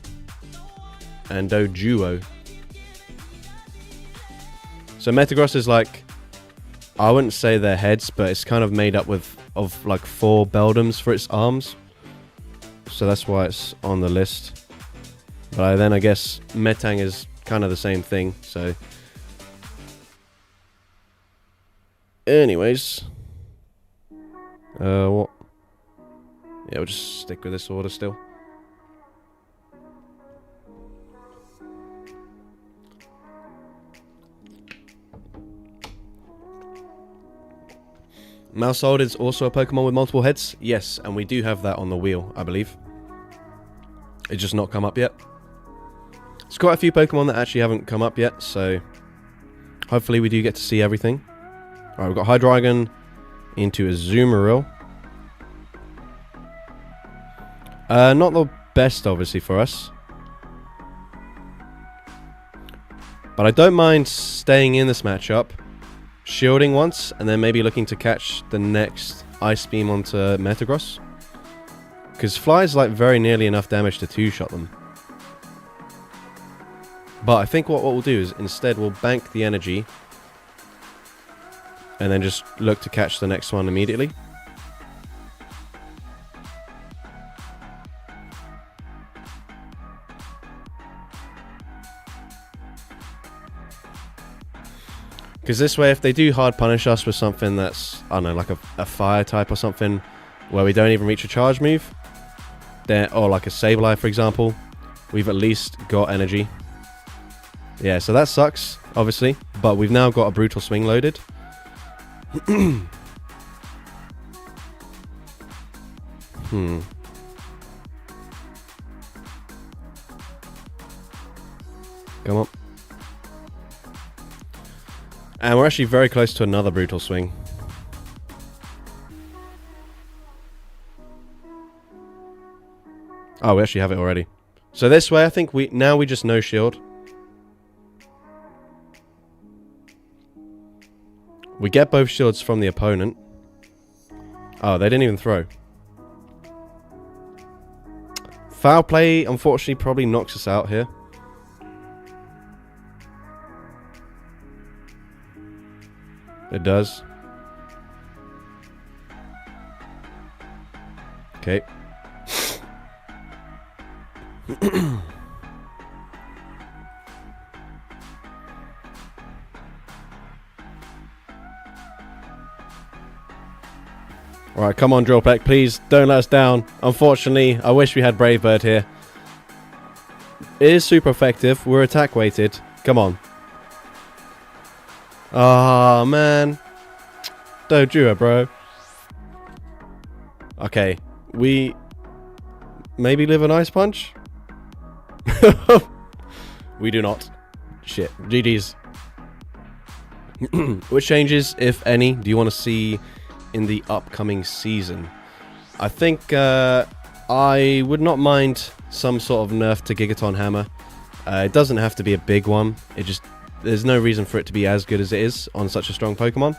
S1: And Doduo. So Metagross is like, I wouldn't say their heads, but it's kind of made up of like 4 Beldums for its arms. So that's why it's on the list. But then I guess Metang is kind of the same thing, so... Anyways. What? Yeah, we'll just stick with this order still. Mousehold is also a Pokemon with multiple heads. Yes, and we do have that on the wheel, I believe. It's just not come up yet. There's quite a few Pokemon that actually haven't come up yet, so hopefully we do get to see everything. Alright, we've got Hydreigon into Azumarill. Not the best, obviously, for us. But I don't mind staying in this matchup, shielding once, and then maybe looking to catch the next Ice Beam onto Metagross. Because Fly is like very nearly enough damage to two-shot them. But I think what we'll do is instead we'll bank the energy and then just look to catch the next one immediately. Because this way, if they do hard punish us with something that's, I don't know, like a fire type or something, where we don't even reach a charge move, then, or like a Sableye, for example, we've at least got energy. Yeah, so that sucks, obviously, but we've now got a Brutal Swing loaded. Come on. And we're actually very close to another Brutal Swing. Oh, we actually have it already. So this way, I think we just no shield. We get both shields from the opponent. Oh, they didn't even throw. Foul play, unfortunately, probably knocks us out here. It does. Okay. Alright, come on, Drill Peck, please don't let us down. Unfortunately, I wish we had Brave Bird here. It is super effective. We're attack weighted. Come on. Ah, man. Don't do it, bro. Okay. We maybe live an Ice Punch? We do not. Shit. GG's. Which changes, if any, do you want to see in the upcoming season? I think I would not mind some sort of nerf to Gigaton Hammer. It doesn't have to be a big one. There's no reason for it to be as good as it is on such a strong Pokemon.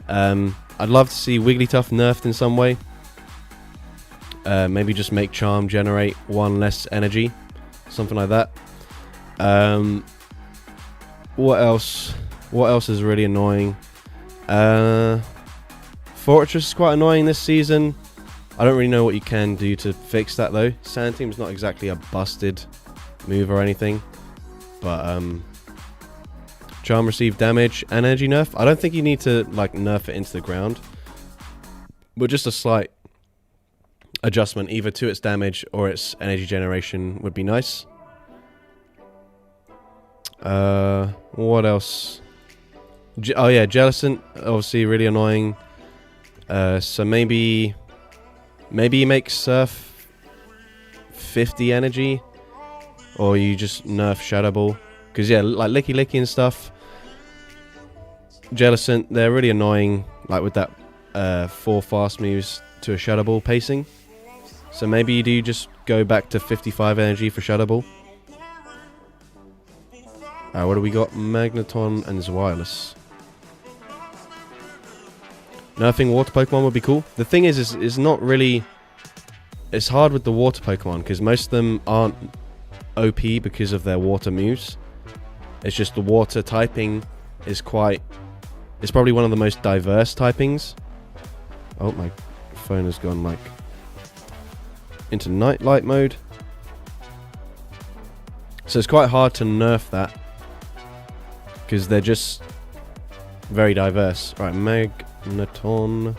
S1: I'd love to see Wigglytuff nerfed in some way. Maybe just make Charm generate one less energy. Something like that. What else? What else is really annoying? Fortress is quite annoying this season. I don't really know what you can do to fix that though. Sand Team's not exactly a busted move or anything. But Charm received damage and energy nerf. I don't think you need to like nerf it into the ground. But just a slight adjustment either to its damage or its energy generation would be nice. What else? Oh yeah, Jellicent, obviously really annoying. So maybe you make Surf 50 energy, or you just nerf Shadow Ball. Because yeah, like Licky Licky and stuff, Jellicent, they're really annoying, like with that 4 fast moves to a Shadow Ball pacing. So maybe you do just go back to 55 energy for Shadow Ball. What do we got? Magneton and Zweilous. Nerfing water Pokemon would be cool. The thing is not really... It's hard with the water Pokemon, because most of them aren't OP because of their water moves. It's just the water typing is quite... It's probably one of the most diverse typings. Oh, my phone has gone, like, into nightlight mode. So it's quite hard to nerf that, because they're just very diverse. Right, Magneton.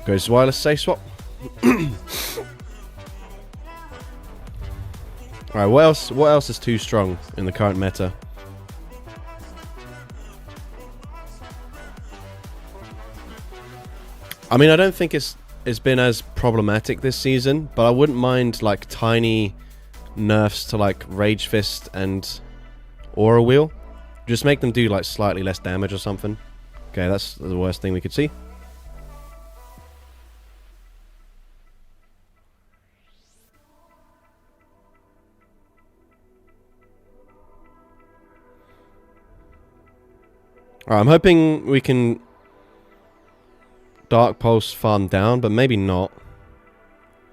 S1: Goes Wireless Safe Swap. Alright, what else is too strong in the current meta? I mean, I don't think it's been as problematic this season, but I wouldn't mind like tiny nerfs to like Rage Fist and Aura Wheel. Just make them do like slightly less damage or something. Okay, that's the worst thing we could see. Alright, I'm hoping we can Dark Pulse farm down, but maybe not.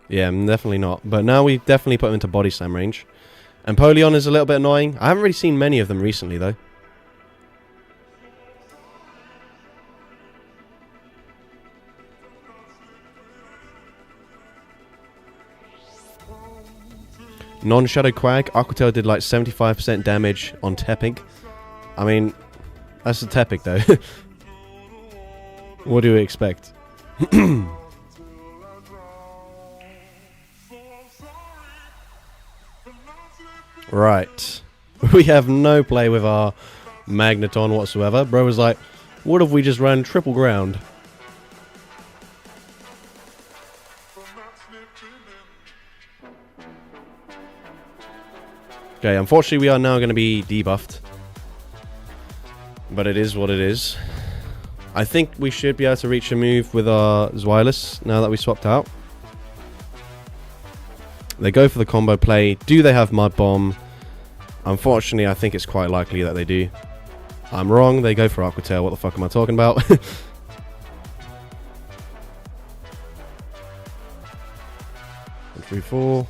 S1: Yeah, definitely not. But now we definitely put him into Body Slam range. And Polion is a little bit annoying. I haven't really seen many of them recently, though. Non-Shadow Quag. Aquatail did like 75% damage on Tepig. I mean, that's a Tepig, though. What do you expect? Right. We have no play with our Magneton whatsoever. Bro was like, what if we just ran triple ground? Okay, unfortunately we are now going to be debuffed. But it is what it is. I think we should be able to reach a move with our Zweilous now that we swapped out. They go for the combo play. Do they have Mud Bomb? Unfortunately, I think it's quite likely that they do. I'm wrong. They go for Aquatail. What the fuck am I talking about? 3, 4.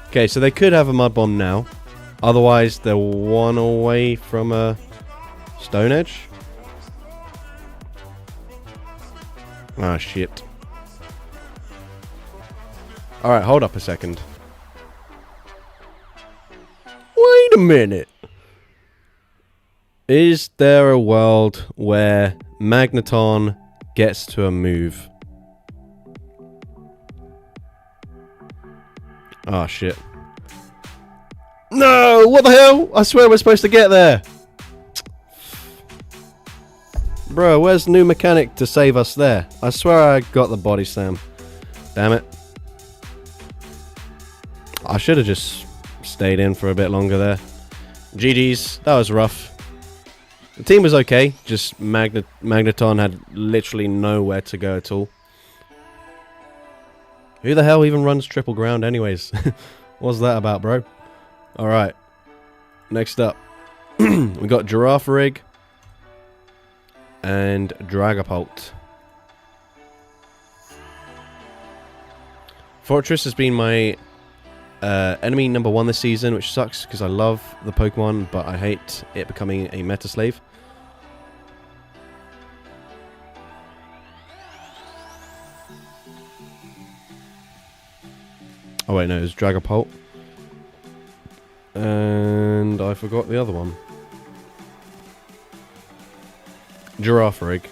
S1: Okay, so they could have a Mud Bomb now. Otherwise, they're one away from a Stone Edge. Ah, shit. Alright, hold up a second. Wait a minute. Is there a world where Magneton gets to a move? Ah, shit. No! What the hell? I swear we're supposed to get there. Bro, where's the new mechanic to save us there? I swear I got the Body Slam. Damn it. I should have just stayed in for a bit longer there. GG's. That was rough. The team was okay. Just Magneton had literally nowhere to go at all. Who the hell even runs triple ground anyways? What's that about, bro? Alright. Next up. We got Giraffe Rig. And Dragapult. Fortress has been my enemy number 1 this season, which sucks because I love the Pokemon, but I hate it becoming a meta slave. Oh wait, no, it was Dragapult. And I forgot the other one. Giraffe Rig.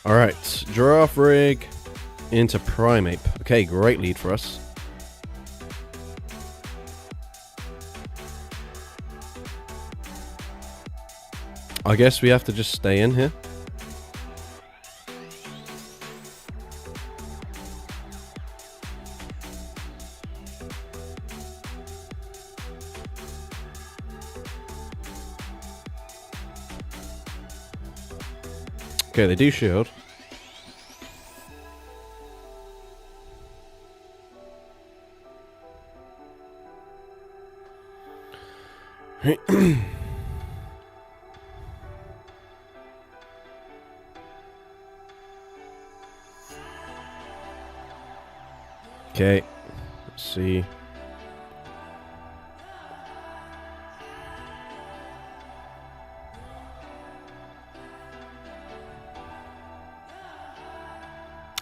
S1: Alright, Giraffe Rig into Primeape. Okay, great lead for us. I guess we have to just stay in here. Okay, they do shield. Okay, let's see.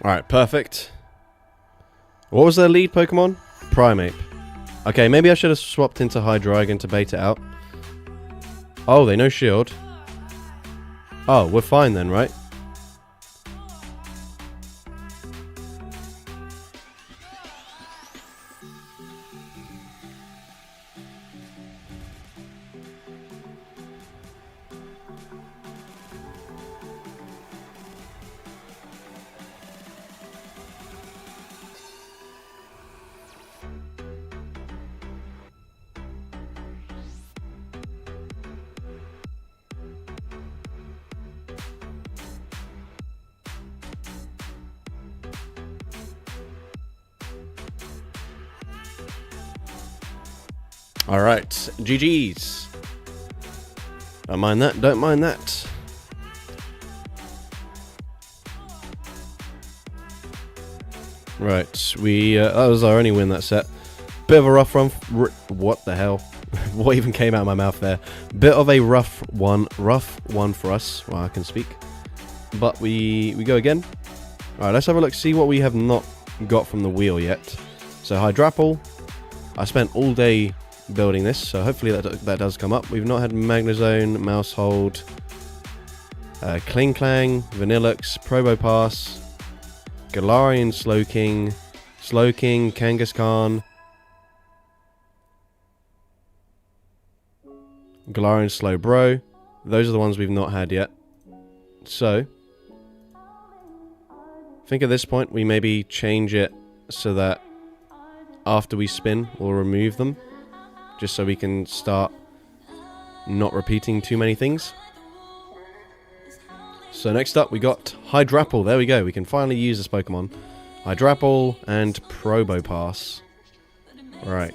S1: Alright, perfect. What was their lead Pokemon? Primeape. Okay, maybe I should have swapped into Hydreigon to bait it out. Oh, they no shield. Oh, we're fine then, right? Alright, GG's. Don't mind that, don't mind that. Right, that was our only win that set. Bit of a rough run. What the hell? What even came out of my mouth there? Bit of a rough one for us. Well, I can speak. But we go again. Alright, let's have a look, see what we have not got from the wheel yet. So Hydrapple. I spent all day building this, so hopefully that does come up. We've not had Magnezone, Mousehold, Kling Clang, Vanillux, Probopass, Galarian Slowking, Kangaskhan, Galarian Slowbro. Those are the ones we've not had yet. So, I think at this point we maybe change it so that after we spin, we'll remove them. Just so we can start not repeating too many things. So next up we got Hydrapple. There we go. We can finally use this Pokemon. Hydrapple and Probopass. Right.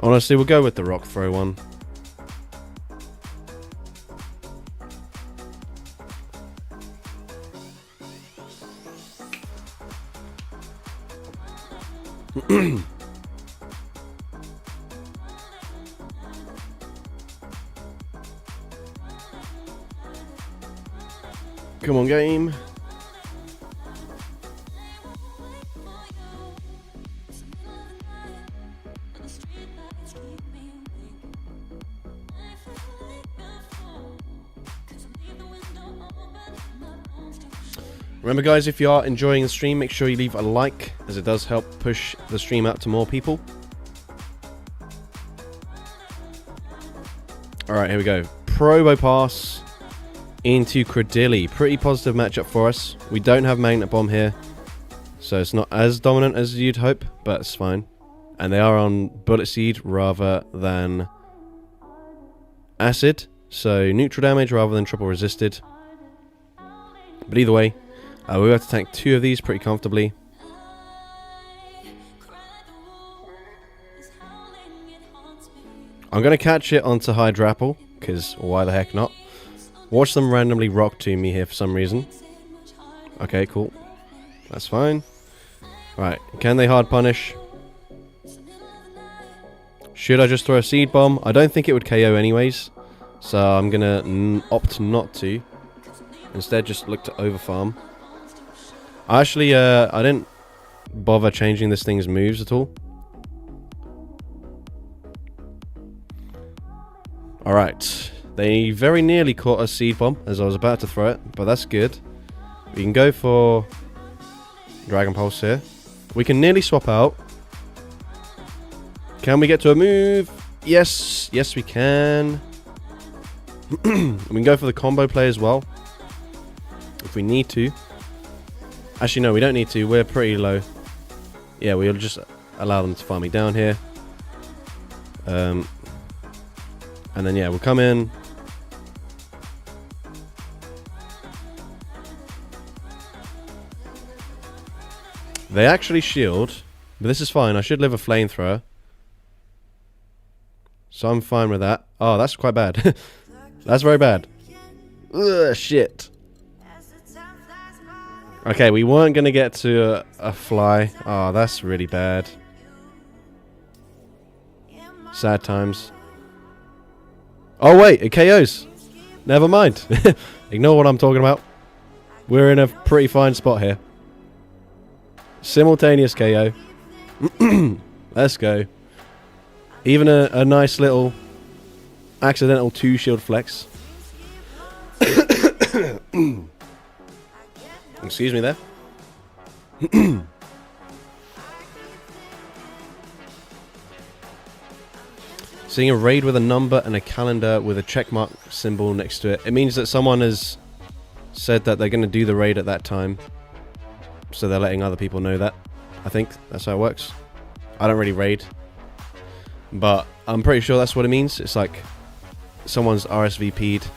S1: Honestly, we'll go with the Rock Throw one. Come on, game. Remember guys, if you are enjoying the stream, make sure you leave a like, as it does help push the stream out to more people. Alright, here we go. Probopass into Cradily. Pretty positive matchup for us. We don't have Magnet Bomb here, so it's not as dominant as you'd hope, but it's fine. And they are on Bullet Seed rather than Acid, so neutral damage rather than triple resisted. But either way, we have to tank 2 of these pretty comfortably. I'm going to catch it onto Hydrapple, because why the heck not? Watch them randomly rock to me here for some reason. Okay, cool. That's fine. Right, can they hard punish? Should I just throw a Seed Bomb? I don't think it would KO anyways, so I'm going to opt not to. Instead, just look to overfarm. Actually, I didn't bother changing this thing's moves at all. Alright. They very nearly caught a Seed Bomb as I was about to throw it, but that's good. We can go for Dragon Pulse here. We can nearly swap out. Can we get to a move? Yes. Yes, we can. We can go for the combo play as well, if we need to. Actually, no, we don't need to. We're pretty low. Yeah, we'll just allow them to farm me down here. And then, yeah, we'll come in. They actually shield, but this is fine. I should live a flamethrower. So I'm fine with that. Oh, that's quite bad. That's very bad. Ugh, shit. Okay, we weren't going to get to a fly. Oh, that's really bad. Sad times. Oh, wait, it KOs. Never mind. Ignore what I'm talking about. We're in a pretty fine spot here. Simultaneous KO. Let's go. Even a nice little accidental 2-shield flex. Excuse me there. Seeing a raid with a number and a calendar with a checkmark symbol next to it. It means that someone has said that they're going to do the raid at that time. So they're letting other people know that. I think that's how it works. I don't really raid. But I'm pretty sure that's what it means. It's like someone's RSVP'd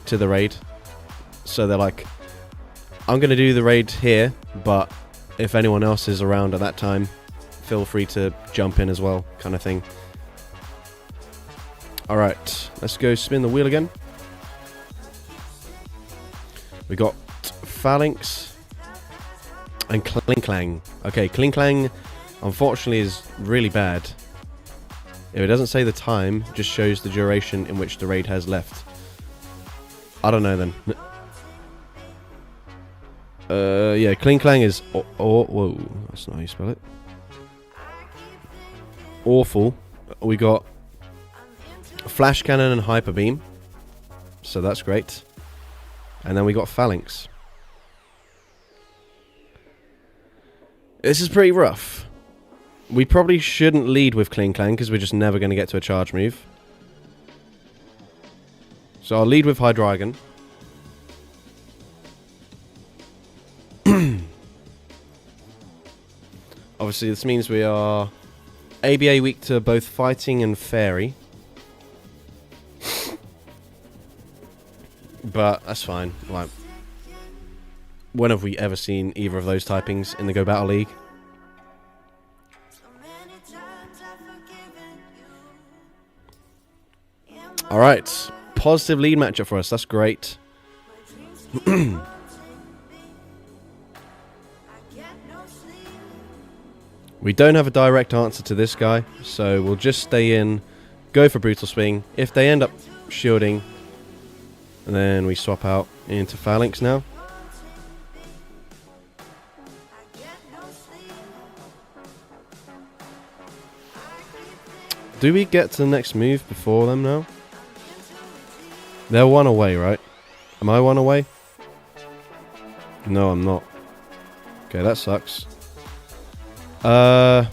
S1: to the raid. So they're like, I'm going to do the raid here, but if anyone else is around at that time, feel free to jump in as well, kind of thing. Alright, let's go spin the wheel again. We got Phalanx and Kling. Okay, Kling, unfortunately, is really bad. If it doesn't say the time, it just shows the duration in which the raid has left. I don't know then. Yeah, Kling is... whoa, that's not how you spell it. Awful. We got Flash Cannon and Hyper Beam. So that's great. And then we got Phalanx. This is pretty rough. We probably shouldn't lead with Kling because we're just never going to get to a charge move. So I'll lead with Hydreigon. Obviously this means we are ABA weak to both Fighting and Fairy. But that's fine. Like, when have we ever seen either of those typings in the Go Battle League? Alright, positive lead matchup for us, that's great. We don't have a direct answer to this guy, so we'll just stay in, go for Brutal Swing. If they end up shielding, and then we swap out into Phalanx now. Do we get to the next move before them now? They're one away, right? Am I one away? No, I'm not. Okay, that sucks.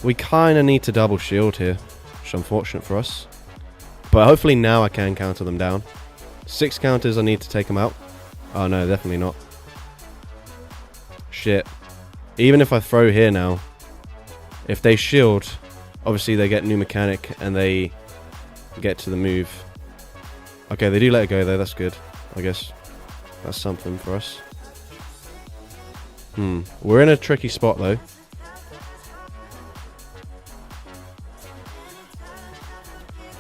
S1: We kind of need to double shield here, which is unfortunate for us. But hopefully now I can counter them down. 6 counters I need to take them out. Oh no, definitely not. Shit. Even if I throw here now, if they shield, obviously they get new mechanic and they get to the move. Okay, they do let it go though, that's good. I guess that's something for us. We're in a tricky spot though.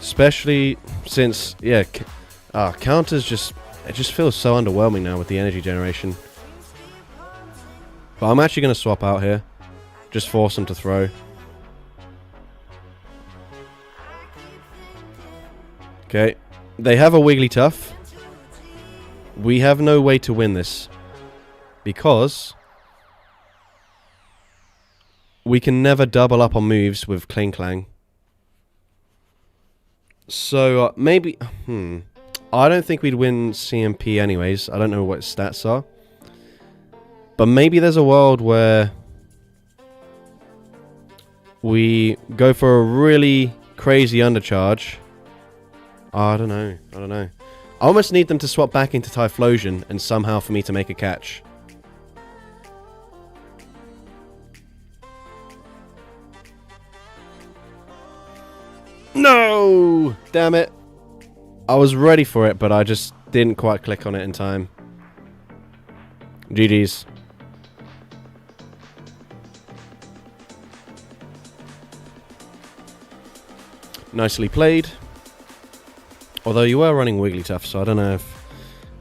S1: Especially since, yeah, counters it just feels so underwhelming now with the energy generation. But I'm actually going to swap out here. Just force them to throw. Okay. They have a Wigglytuff. We have no way to win this. Because we can never double up on moves with Kling. So, maybe... I don't think we'd win CMP anyways. I don't know what its stats are. But maybe there's a world where we go for a really crazy undercharge. I don't know. I almost need them to swap back into Typhlosion and somehow for me to make a catch. No! Damn it. I was ready for it, but I just didn't quite click on it in time. GG's. Nicely played. Although you were running Wigglytuff, so I don't know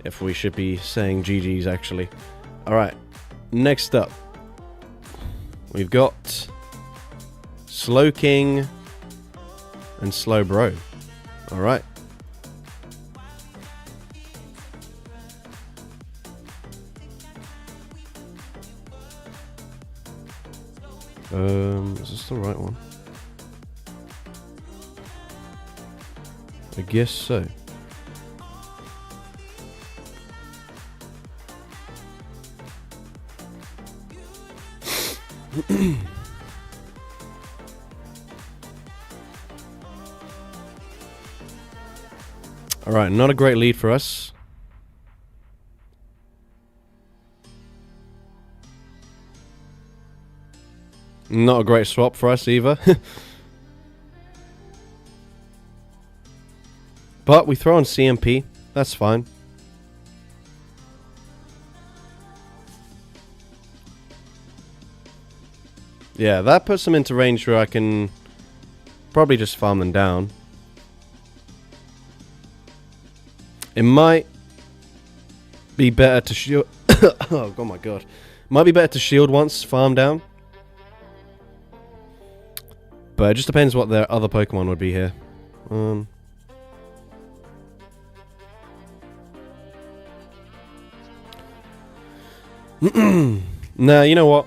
S1: if we should be saying GG's actually. Alright, next up. We've got Slowking and Slowbro. Alright. Is this the right one? I guess so. Alright, not a great lead for us. Not a great swap for us either. But we throw on CMP. That's fine. Yeah, that puts them into range where I can probably just farm them down. It might be better to shield... oh my god. Might be better to shield once, farm down. But it just depends what their other Pokemon would be here. Nah, you know what?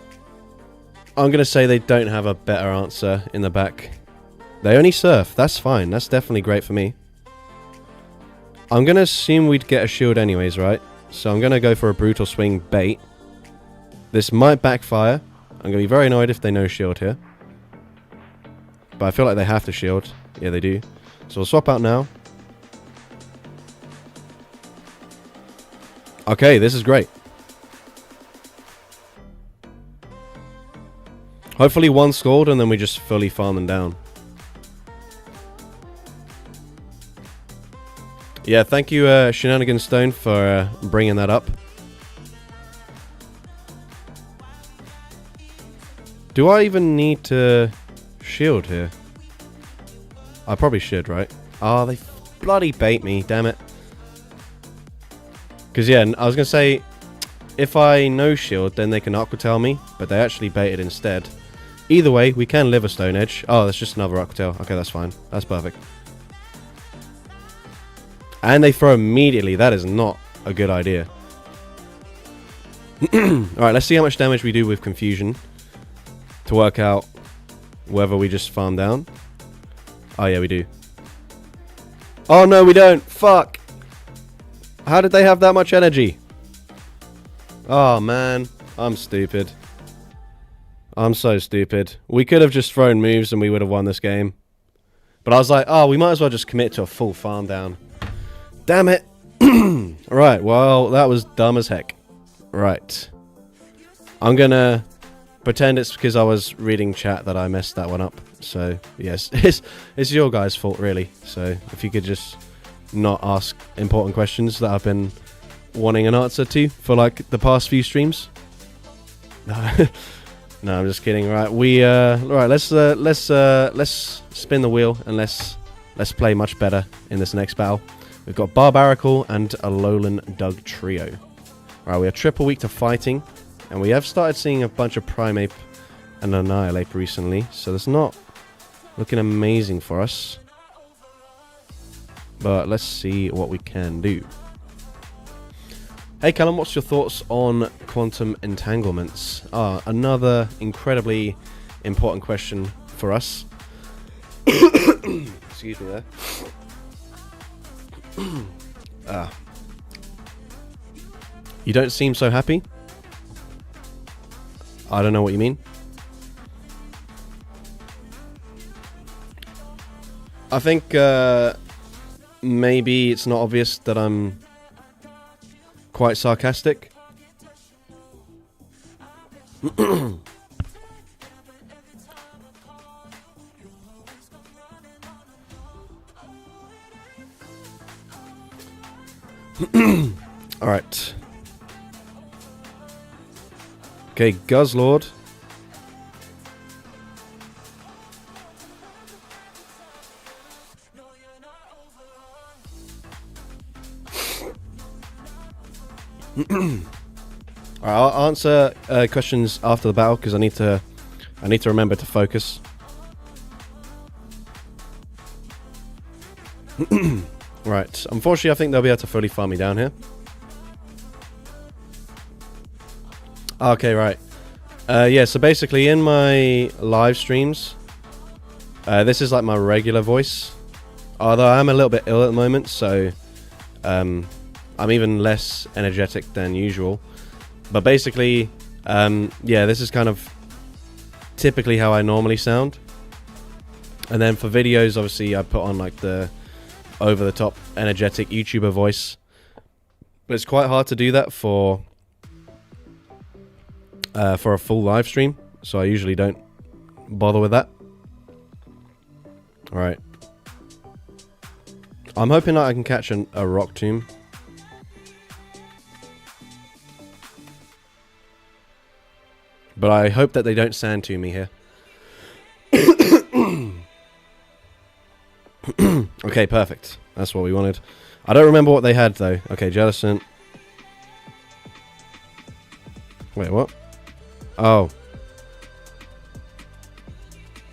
S1: I'm going to say they don't have a better answer in the back. They only surf. That's fine. That's definitely great for me. I'm going to assume we'd get a shield anyways, right? So I'm going to go for a Brutal Swing bait. This might backfire. I'm going to be very annoyed if they no shield here. But I feel like they have to shield. Yeah, they do. So we'll swap out now. Okay, this is great. Hopefully one scored and then we just fully farm them down. Yeah, thank you Shenanigan Stone for bringing that up. Do I even need to shield here? I probably should, right? Oh, they bloody bait me, damn it. Because yeah, I was going to say, if I no shield, then they can Aqua Tail me, but they actually baited instead. Either way, we can live a Stone Edge. Oh, that's just another Aqua Tail. Okay, that's fine. That's perfect. And they throw immediately. That is not a good idea. Alright, let's see how much damage we do with Confusion. To work out whether we just farm down. Oh, yeah, we do. Oh, no, we don't. Fuck. How did they have that much energy? Oh, man. I'm stupid. I'm so stupid. We could have just thrown moves and we would have won this game. But I was like, oh, we might as well just commit to a full farm down. Damn it. Right, well, that was dumb as heck. Right. I'm gonna pretend it's because I was reading chat that I messed that one up. So, yes, it's your guys' fault, really. So, if you could just not ask important questions that I've been wanting an answer to for, like, the past few streams. No, I'm just kidding. Right, right. Let's spin the wheel and let's play much better in this next battle. We've got Barbaracle and a Alolan Doug trio. Right, we are triple weak to fighting, and we have started seeing a bunch of Primeape and Annihilate recently, so that's not looking amazing for us. But let's see what we can do. Hey Callum, what's your thoughts on quantum entanglements? Another incredibly important question for us. Excuse me there. You don't seem so happy? I don't know what you mean. I think maybe it's not obvious that I'm quite sarcastic. Alright. Okay, Guzzlord. Alright, I'll answer questions after the battle because I need to remember to focus. Right, unfortunately I think they'll be able to fully farm me down here. Okay, right. Yeah, so basically in my live streams, this is like my regular voice. Although I am a little bit ill at the moment, so I'm even less energetic than usual. But basically, yeah, this is kind of typically how I normally sound. And then for videos, obviously, I put on like the over-the-top energetic YouTuber voice. But it's quite hard to do that for a full live stream. So I usually don't bother with that. Alright. I'm hoping that I can catch a rock tomb. But I hope that they don't sand tomb me here. Okay, perfect. That's what we wanted. I don't remember what they had, though. Okay, Jellicent. Wait, what? Oh.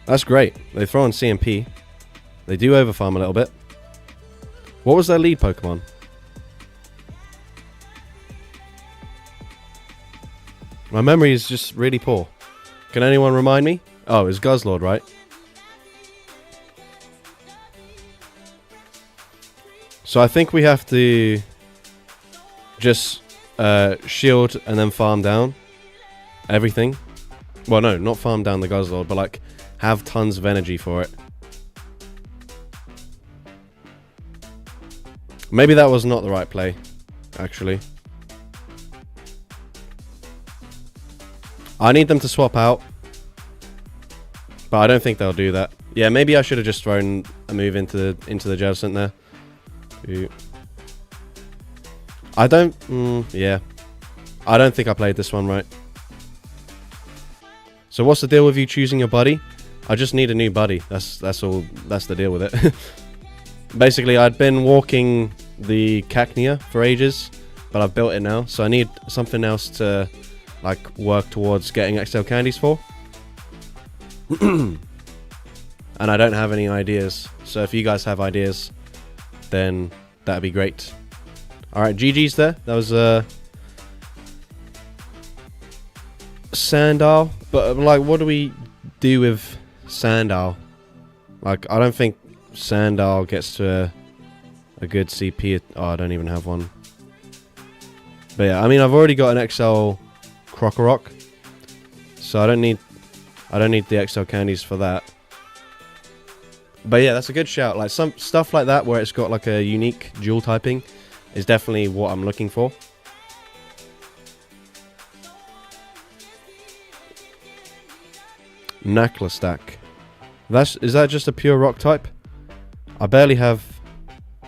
S1: That's great. They throw on CMP. They do overfarm a little bit. What was their lead Pokemon? My memory is just really poor. Can anyone remind me? Oh, it was Guzzlord, right? So I think we have to just shield and then farm down everything. Well, no, not farm down the Guzzlord, but like have tons of energy for it. Maybe that was not the right play, actually. I need them to swap out, but I don't think they'll do that. Yeah, maybe I should have just thrown a move into the Jellicent there. I don't... yeah. I don't think I played this one right. So what's the deal with you choosing your buddy? I just need a new buddy. That's all. That's the deal with it. Basically, I'd been walking the Cacnea for ages, but I've built it now. So I need something else to like work towards getting XL candies for. And I don't have any ideas. So if you guys have ideas, then that'd be great. Alright, GG's there. That was Sandile. But like, what do we do with Sandile? Like, I don't think Sandile gets to a good CP. Oh, I don't even have one. But yeah, I mean, I've already got an XL Crocorock, so I don't need the XL candies for that. But yeah, that's a good shout. Like some stuff like that where it's got like a unique dual typing is definitely what I'm looking for. Naclastack. Is that just a pure rock type? I barely have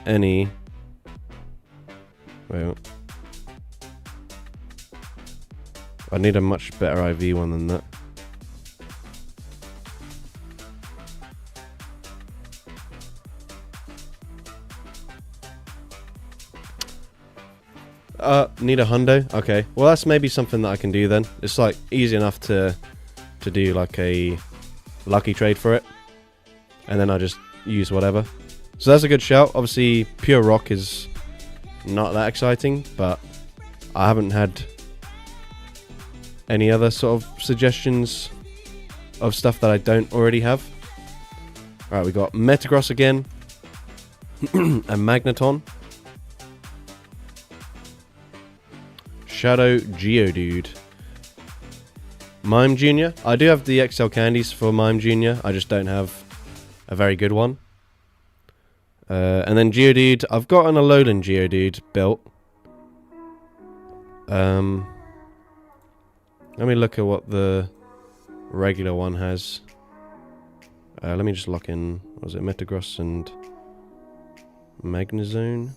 S1: any. Wait. I need a much better IV one than that. Need a hundo? Okay. Well, that's maybe something that I can do then. It's like easy enough to do like a lucky trade for it. And then I just use whatever. So that's a good shout. Obviously, pure rock is not that exciting, but I haven't had any other sort of suggestions of stuff that I don't already have. Alright, we got Metagross again. And Magneton. Shadow Geodude. Mime Jr. I do have the XL candies for Mime Jr. I just don't have a very good one. And then Geodude. I've got an Alolan Geodude built. Let me look at what the regular one has. Let me just lock in. What was it? Metagross and Magnezone?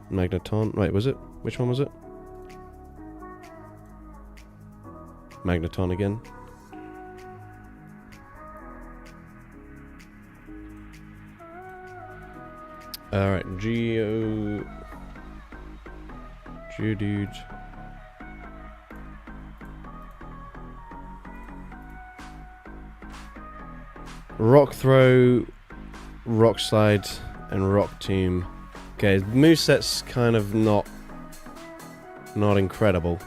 S1: Magneton. Wait, was it? Which one was it? Magneton again. Alright, Geodude. Rock Throw, Rock Slide, and Rock Tomb. Okay, moveset's kind of not incredible.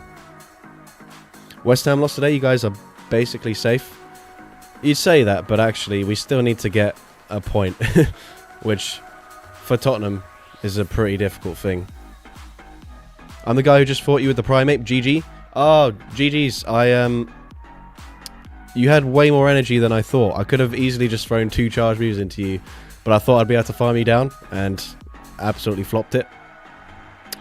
S1: West Ham lost today. You guys are basically safe. You'd say that, but actually we still need to get a point, which for Tottenham is a pretty difficult thing. I'm the guy who just fought you with the Primate. GG. Oh, GG's. You had way more energy than I thought. I could have easily just thrown 2 charge moves into you, but I thought I'd be able to farm you down, and absolutely flopped it.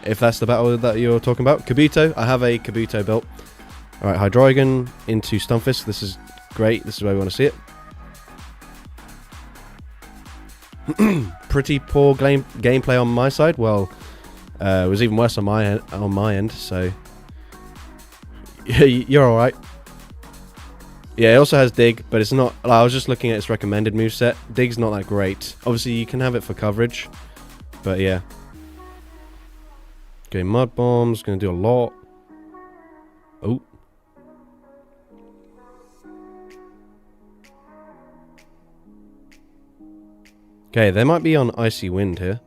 S1: If that's the battle that you're talking about. Kabuto. I have a Kabuto built. Alright, Hydreigon into Stunfisk. This is Great, this is where we want to see it. Pretty poor gameplay on my side. Well, it was even worse on my end. So you're all right. Yeah, it also has dig, but it's not. I was just looking at its recommended moveset. Dig's not that great. Obviously, you can have it for coverage, but yeah. Okay, mud bombs gonna do a lot. Oh. Okay, they might be on icy wind here.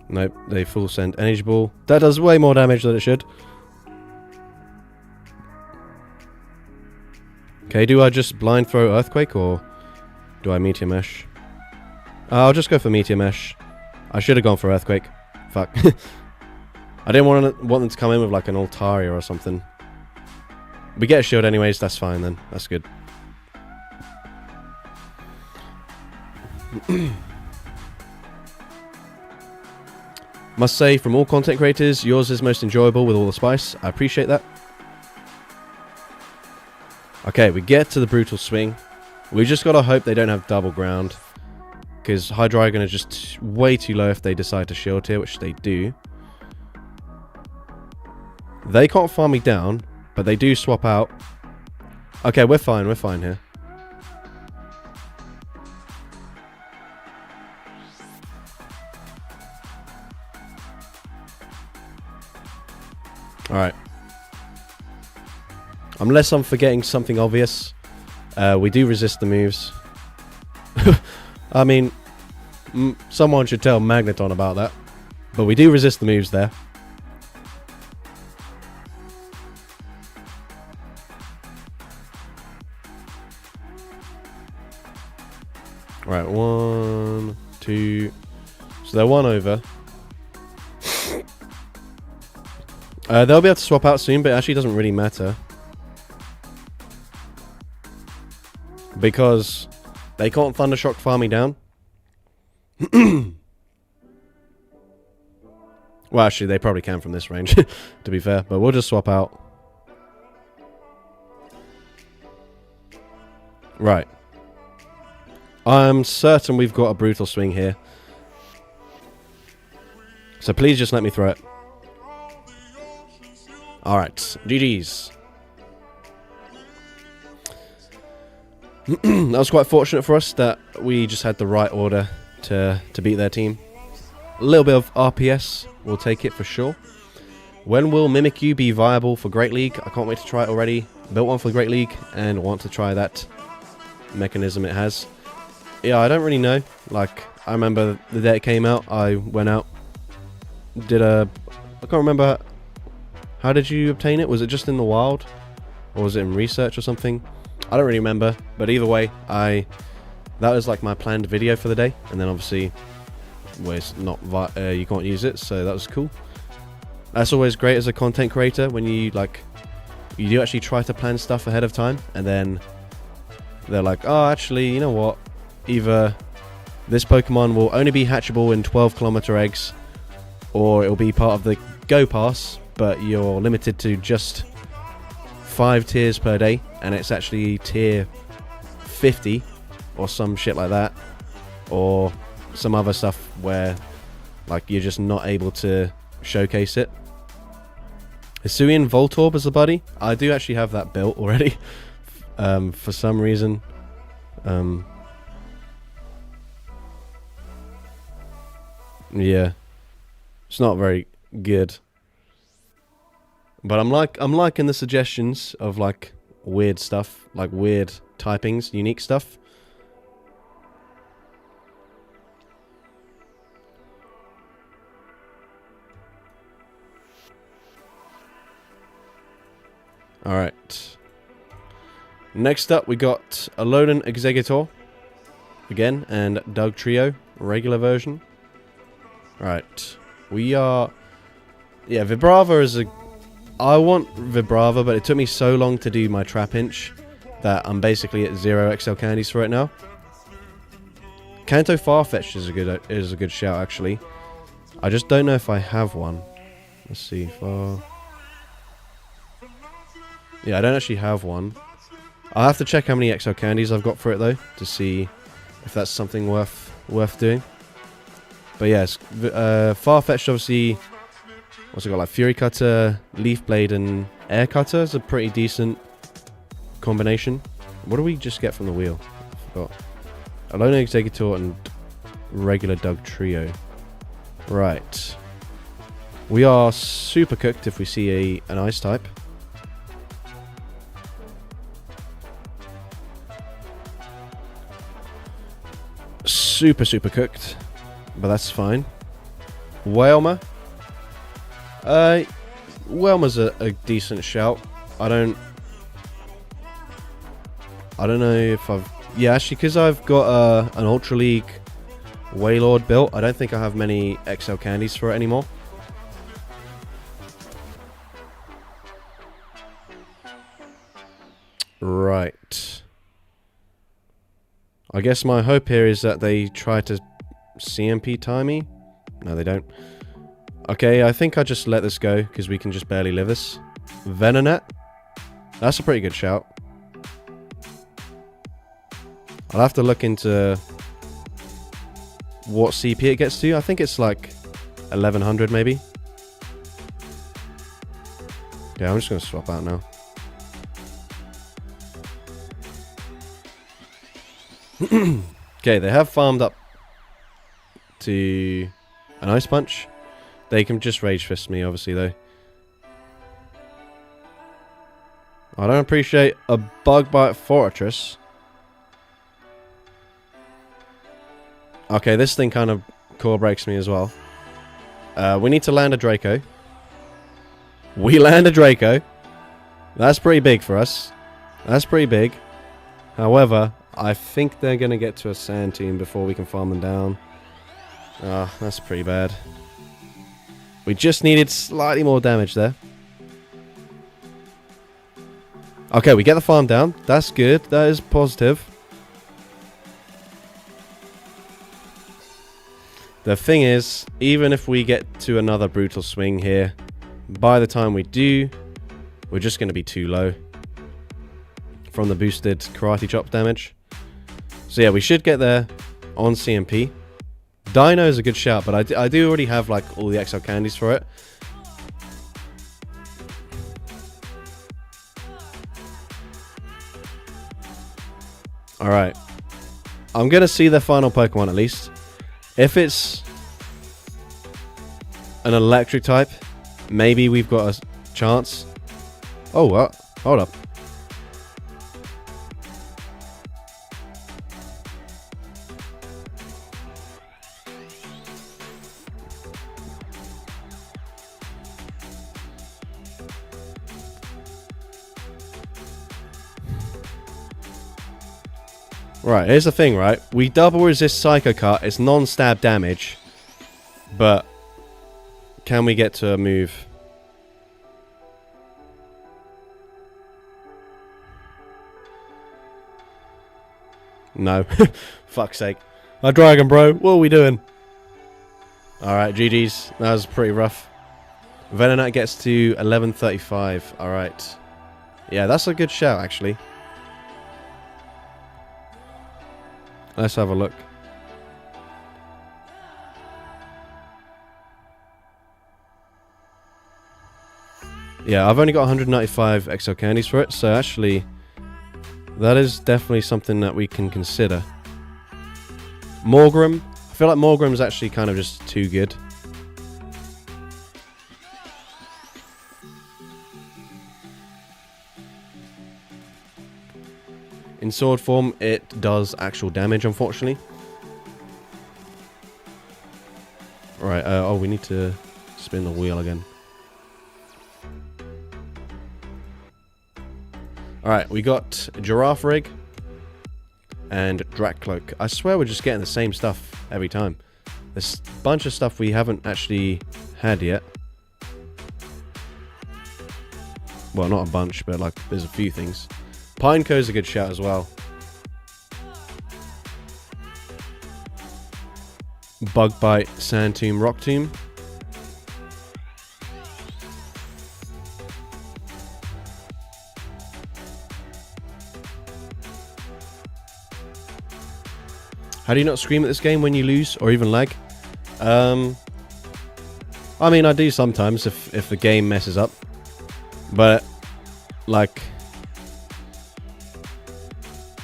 S1: Nope, they full send energy ball. That does way more damage than it should. Okay, do I just blind throw earthquake or do I meteor mesh? I'll just go for meteor mesh. I should have gone for earthquake. Fuck. I didn't want them to come in with like an Altaria or something. We get a shield anyways, that's fine then. That's good. Must say, from all content creators, yours is most enjoyable with all the spice. I appreciate that. Okay, we get to the brutal swing. We just gotta hope they don't have double ground, because Hydreigon is just way too low if they decide to shield here, which they do. They can't farm me down, but they do swap out. Okay, we're fine here. Alright. Unless I'm forgetting something obvious, we do resist the moves. I mean, someone should tell Magneton about that. But we do resist the moves there. Right, 1, 2. So they're 1 over. They'll be able to swap out soon, but it actually doesn't really matter. Because they can't Thundershock farm me down. Well, actually, they probably can from this range, to be fair. But we'll just swap out. Right. I'm certain we've got a brutal swing here. So please just let me throw it. Alright, GG's. That was quite fortunate for us that we just had the right order to beat their team. A little bit of RPS, we'll take it for sure. When will Mimikyu be viable for Great League? I can't wait to try it already. Built one for Great League and want to try that mechanism it has. Yeah, I don't really know. Like, I remember the day it came out, I went out, did a... I can't remember... How did you obtain it? Was it just in the wild? Or was it in research or something? I don't really remember. But either way, that was like my planned video for the day. And then obviously, well, it's not you can't use it, so that was cool. That's always great as a content creator when you do actually try to plan stuff ahead of time. And then they're like, oh, actually, you know what? Either this Pokemon will only be hatchable in 12-kilometer eggs, or it'll be part of the Go Pass, but you're limited to just 5 tiers per day, and it's actually tier 50 or some shit like that, or some other stuff where like you're just not able to showcase it. Hisuian Voltorb as a buddy. I do actually have that built already. For some reason. Yeah. It's not very good. But I'm liking the suggestions of like weird stuff, like weird typings, unique stuff. Alright. Next up we got Alolan Exeggutor again, and Doug Trio, regular version. Alright. We are... Yeah, Vibrava is a... I want Vibrava, but it took me so long to do my Trapinch that I'm basically at 0 XL candies for it now. Kanto Farfetch'd is a good shout, actually. I just don't know if I have one. Let's see. Yeah, I don't actually have one. I'll have to check how many XL candies I've got for it though, to see if that's something worth doing. But yes, Farfetch'd obviously. What's it got? Like Fury Cutter, Leaf Blade, and Air Cutter is a pretty decent combination. What do we just get from the wheel? I forgot. Alone Executor and regular Doug Trio. Right. We are super cooked if we see an ice type. Super cooked. But that's fine. Whalmer. Whalmer's a decent shout. I don't know if I've... Yeah, actually, because I've got an Ultra League Waylord built, I don't think I have many XL candies for it anymore. Right. I guess my hope here is that they try to CMP tie me. No, they don't. Okay, I think I just let this go, because we can just barely live this. Venonat. That's a pretty good shout. I'll have to look into what CP it gets to. I think it's like 1100 maybe. Yeah, I'm just going to swap out now. Okay, they have farmed up to an Ice Punch. They can just Rage Fist me, obviously, though. I don't appreciate a Bug Bite Fortress. Okay, this thing kind of core breaks me as well. We need to land a Draco. We land a Draco. That's pretty big for us. That's pretty big. However, I think they're going to get to a Sand Tomb before we can farm them down. Ah, that's pretty bad. We just needed slightly more damage there. Okay, we get the farm down. That's good. That is positive. The thing is, even if we get to another brutal swing here, by the time we do, we're just going to be too low from the boosted karate chop damage. So yeah, we should get there on CMP. Dino is a good shout, but I do already have like all the XL candies for it. Alright. I'm going to see their final Pokemon at least. If it's an electric type, maybe we've got a chance. Oh, what? Hold up. Right, here's the thing, right? We double resist Psycho Cut. It's non-stab damage. But can we get to a move? No. Fuck's sake. My Dragon, bro. What are we doing? Alright, GG's. That was pretty rough. Venonat gets to 1135. Alright. Yeah, that's a good shout, actually. Let's have a look. Yeah, I've only got 195 XL candies for it, so actually that is definitely something that we can consider. Morgrem. I feel like Morgrem's actually kind of just too good. In sword form, it does actual damage, unfortunately. Right, oh, we need to spin the wheel again. Alright, we got Giraffe Rig and Drac Cloak. I swear we're just getting the same stuff every time. There's a bunch of stuff we haven't actually had yet. Well, not a bunch, but like there's a few things. Pineco's a good shout as well. Bug Bite, Sand Tomb, Rock Tomb. How do you not scream at this game when you lose or even lag? I mean, I do sometimes if the game messes up. But, like,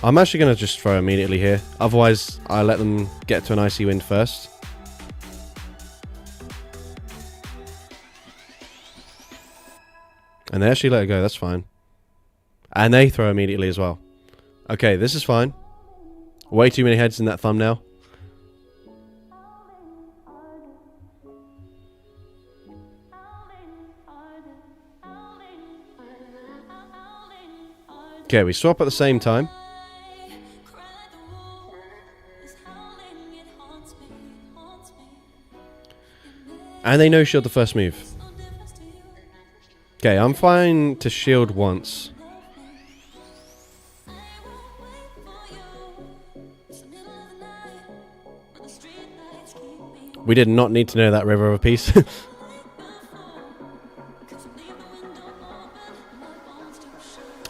S1: I'm actually going to just throw immediately here. Otherwise, I let them get to an icy wind first. And they actually let it go, that's fine. And they throw immediately as well. Okay, this is fine. Way too many heads in that thumbnail. Okay, we swap at the same time. And they no-shield the first move. Okay, I'm fine to shield once. We did not need to know that River of Peace.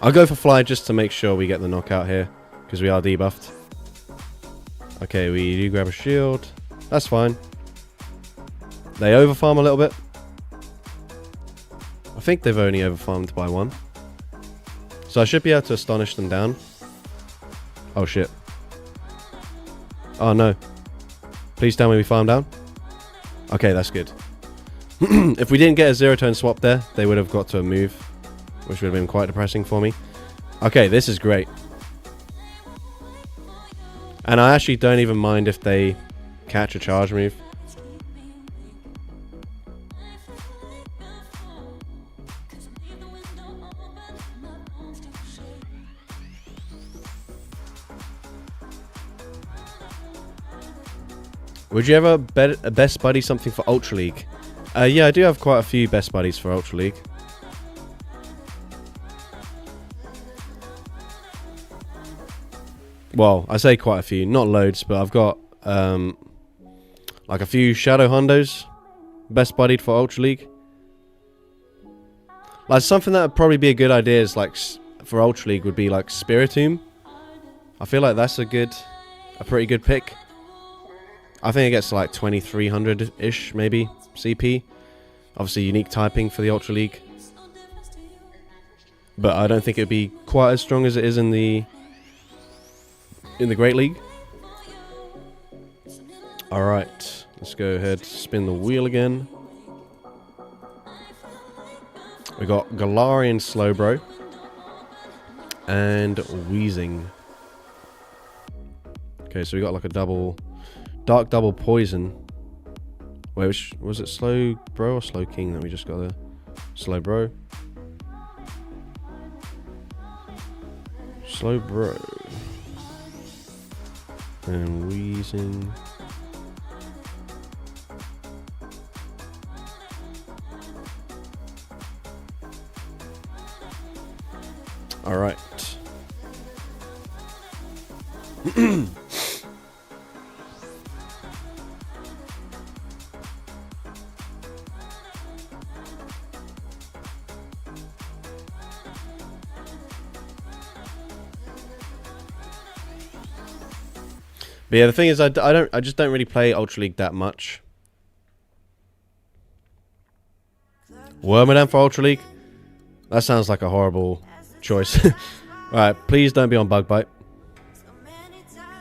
S1: I'll go for fly just to make sure we get the knockout here, because we are debuffed. Okay, we do grab a shield. That's fine. They overfarm a little bit. I think they've only overfarmed by one. So I should be able to astonish them down. Oh shit. Oh no. Please tell me we farm down. Okay, that's good. If we didn't get a 0-turn swap there, they would have got to a move, which would have been quite depressing for me. Okay, this is great. And I actually don't even mind if they catch a charge move. Would you ever bet a best buddy something for Ultra League? Yeah, I do have quite a few best buddies for Ultra League. Well, I say quite a few, not loads, but I've got like a few Shadow Hondos best buddied for Ultra League. Like something that would probably be a good idea is like for Ultra League would be like Spiritomb. I feel like that's a pretty good pick. I think it gets to like 2300-ish maybe CP. Obviously unique typing for the Ultra League. But I don't think it'd be quite as strong as it is in the Great League. Alright, let's go ahead, spin the wheel again. We got Galarian Slowbro and Wheezing. Okay, so we got like a dark double poison. Wait, which was it? Slow Bro or Slow King that we just got there? Slow Bro. Slow Bro. And Wheezing. Alright. But yeah, the thing is, I just don't really play Ultra League that much. Wormadam for Ultra League? That sounds like a horrible choice. Alright, please don't be on Bug Bite.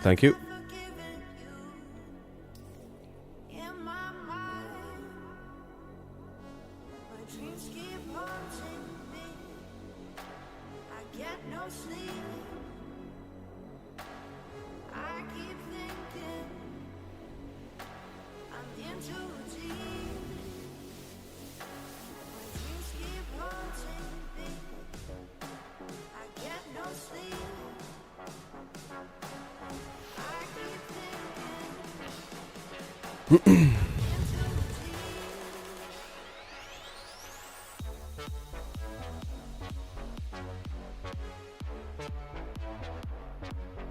S1: Thank you.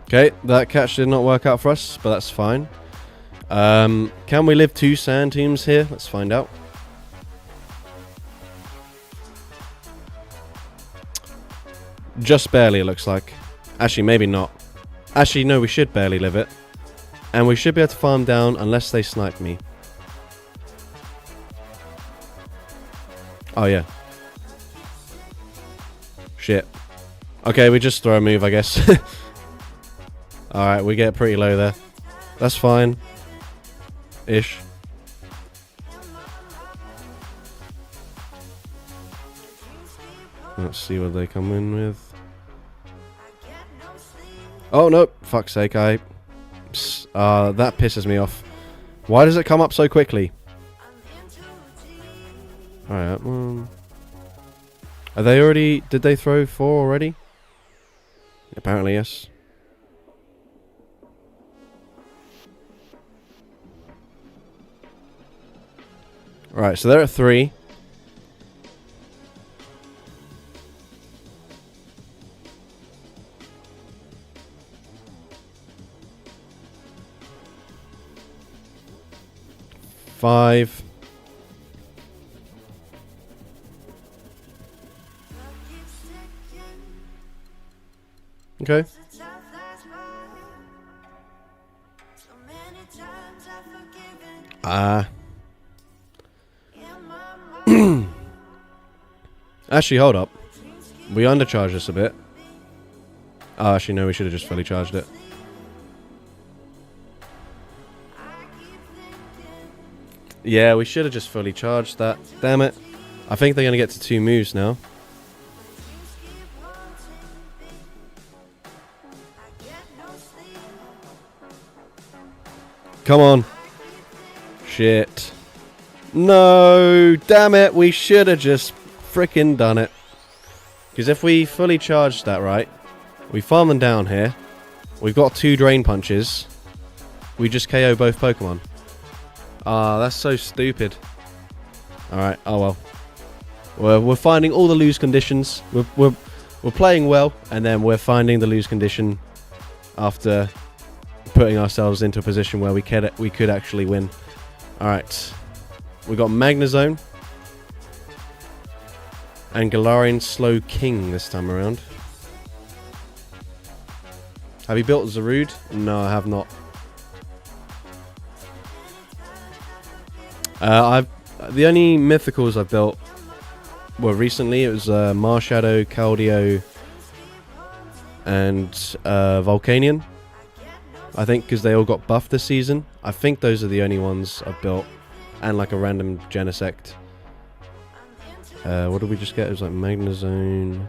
S1: Okay, that catch did not work out for us, but that's fine. Can we live 2 sand teams here? Let's find out. Just barely, it looks like. Actually, maybe not. Actually, no, we should barely live it. And we should be able to farm down unless they snipe me. Oh, yeah. Shit. Okay, we just throw a move, I guess. Alright, we get pretty low there. That's fine. Ish. Let's see what they come in with. Oh, no. Fuck's sake, that pisses me off. Why does it come up so quickly? Alright, are they already... Did they throw 4 already? Apparently, yes. Alright, so they're at 3. Five. Okay. Actually, hold up. We undercharged this a bit. Oh, actually, no, we should have just fully charged it. Yeah, we should have just fully charged that. Damn it. I think they're going to get to 2 moves now. Come on. Shit. No, damn it. We should have just freaking done it. Because if we fully charged that, right, we farm them down here. We've got 2 drain punches. We just KO both Pokemon. Ah, that's so stupid. Alright, oh well. We're finding all the lose conditions. We're playing well, and then we're finding the lose condition after putting ourselves into a position where we could actually win. Alright. We got Magnezone and Galarian Slow King this time around. Have you built Zarude? No, I have not. The only mythicals I've built were recently. It was Marshadow, Keldeo, and Volcanion. I think because they all got buffed this season. I think those are the only ones I've built. And like a random Genesect. What did we just get? It was like Magnezone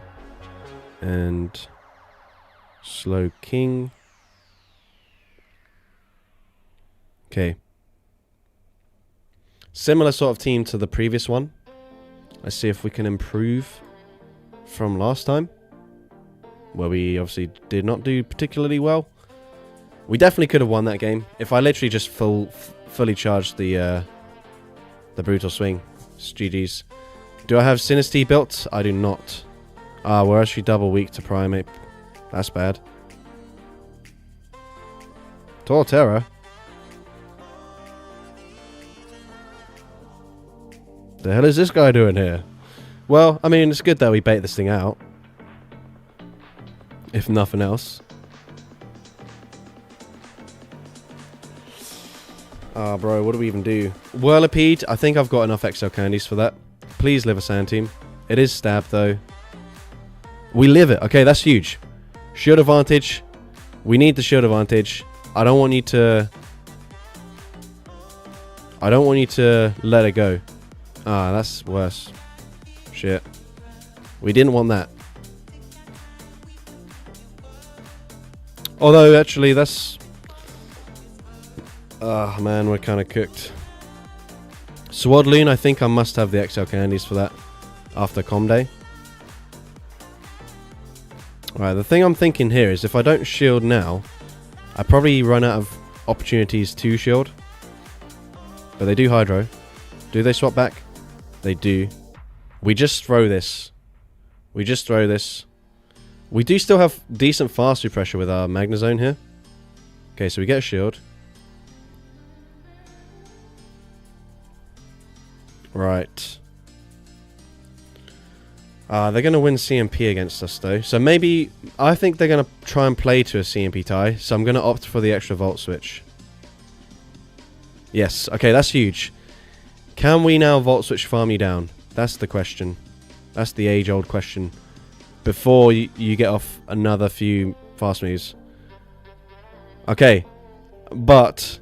S1: and Slow King. Okay. Similar sort of team to the previous one. Let's see if we can improve from last time, where we obviously did not do particularly well. We definitely could have won that game if I literally just fully charged the Brutal Swing. It's GG's. Do I have Sinistea built? I do not. Ah, we're actually double weak to Primeape. That's bad. Torterra? The hell is this guy doing here? Well, I mean, it's good that we bait this thing out. If nothing else. Ah, bro, what do we even do? Whirlipede, I think I've got enough XL candies for that. Please live a Sand Team. It is stab, though. We live it. Okay, that's huge. Shield advantage. We need the shield advantage. I don't want you to let it go. Ah, that's worse. Shit. We didn't want that. Although, actually, that's... Ah, man, we're kind of cooked. Swadloon, I think I must have the XL candies for that after Com Day. Alright, the thing I'm thinking here is if I don't shield now, I probably run out of opportunities to shield. But they do Hydro. Do they swap back? They do. We just throw this. We just throw this. We do still have decent fast pressure with our Magnezone here. Okay, so we get a shield. Right. They're going to win CMP against us, though. So maybe... I think they're going to try and play to a CMP tie. So I'm going to opt for the extra Volt Switch. Yes. Okay, that's huge. Can we now Volt Switch farm you down? That's the question. That's the age-old question. Before you get off another few fast moves. Okay. But...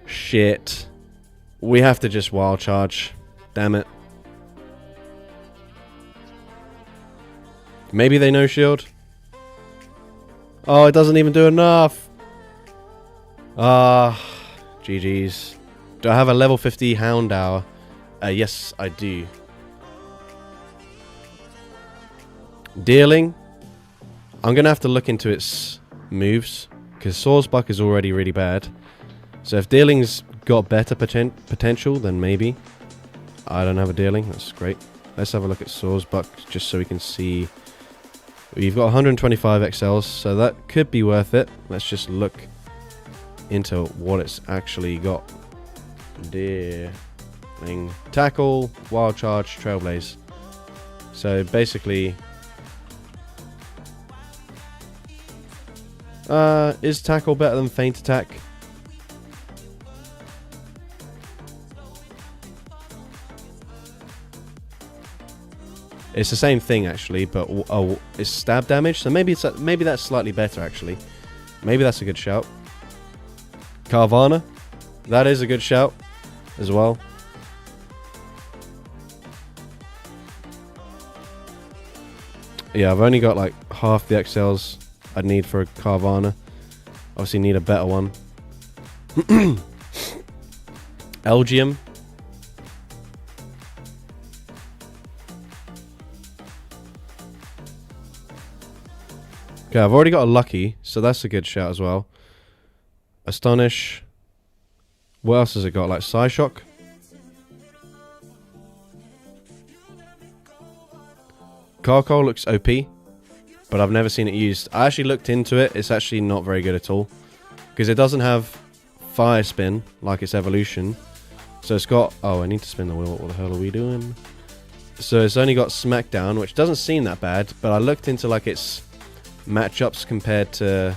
S1: shit. We have to just wild charge. Damn it. Maybe they no shield. Oh, it doesn't even do enough. GG's. Do I have a level 50 Hound Hour? Yes, I do. Dealing. I'm going to have to look into its moves. Because Swordsbuck is already really bad. So if Dealing's got better potential, then maybe. I don't have a Dealing. That's great. Let's have a look at Swordsbuck just so we can see. We've got 125 XLs, so that could be worth it. Let's just look into what it's actually got. Dealing. Tackle, Wild Charge, Trailblaze. So basically... is Tackle better than Feint Attack? It's the same thing actually, but it's stab damage, so maybe that's slightly better actually. Maybe that's a good shout. Carvana, that is a good shout as well. Yeah, I've only got like half the XLs I'd need for a Carvana. Obviously need a better one. Elgium. Okay, I've already got a Lucky, so that's a good shout as well. Astonish. What else has it got? Like Psyshock? Carcoal looks OP, but I've never seen it used. I actually looked into it. It's actually not very good at all. Because it doesn't have Fire Spin like its evolution. So it's got... oh, I need to spin the wheel. What the hell are we doing? So it's only got Smackdown, which doesn't seem that bad. But I looked into like its matchups compared to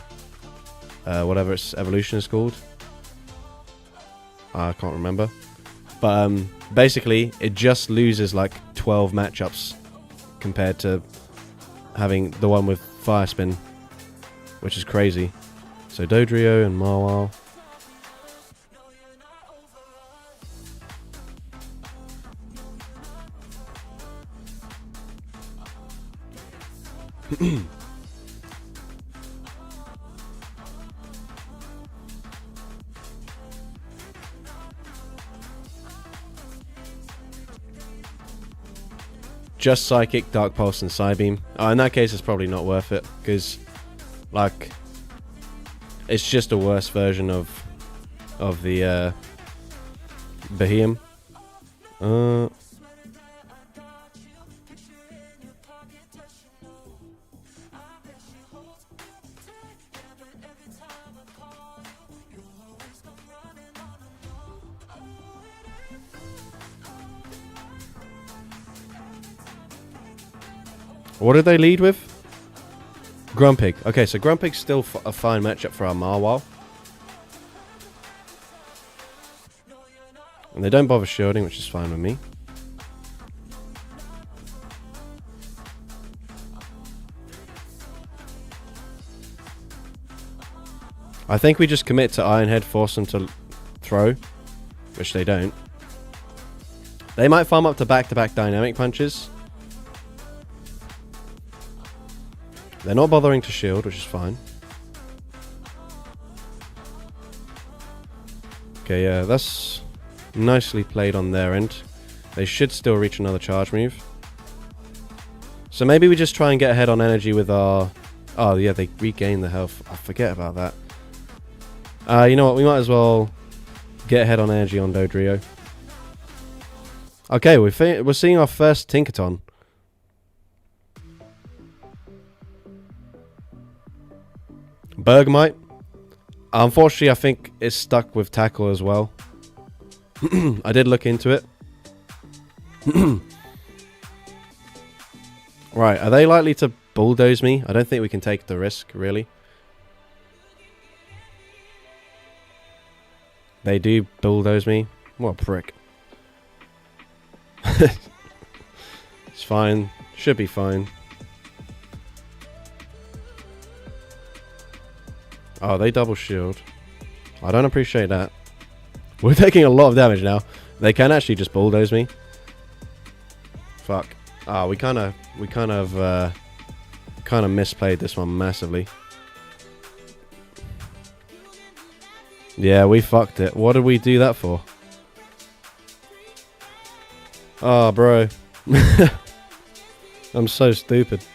S1: whatever its evolution is called. I can't remember. But basically, it just loses like 12 matchups compared to having the one with Fire Spin, which is crazy. So Dodrio and Marwal. Just Psychic, Dark Pulse, and Psybeam. In that case, it's probably not worth it, because, like, it's just a worse version of the Behemoth. What did they lead with? Grumpig. Okay, so Grumpig's still a fine matchup for our Marwal. And they don't bother shielding, which is fine with me. I think we just commit to Ironhead, force them to throw, which they don't. They might farm up to back-to-back dynamic punches. They're not bothering to shield, which is fine. Okay, yeah, that's nicely played on their end. They should still reach another charge move. So maybe we just try and get ahead on energy with our... oh, yeah, they regain the health. I forget about that. You know what? We might as well get ahead on energy on Dodrio. Okay, we're seeing our first Tinkaton. Bergmite. Unfortunately, I think it's stuck with Tackle as well. I did look into it. Right, are they likely to bulldoze me? I don't think we can take the risk, really. They do bulldoze me. What a prick. It's fine. Should be fine. Oh, they double shield. I don't appreciate that. We're taking a lot of damage now. They can actually just bulldoze me. Fuck. Ah, we kind of misplayed this one massively. Yeah, we fucked it. What did we do that for? Oh, bro. I'm so stupid.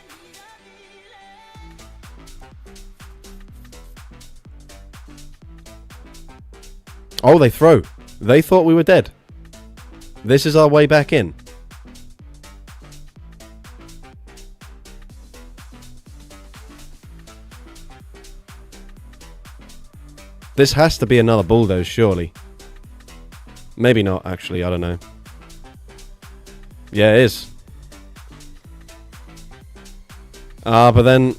S1: Oh, they throw. They thought we were dead. This is our way back in. This has to be another bulldoze, surely. Maybe not, actually. I don't know. Yeah, it is. But then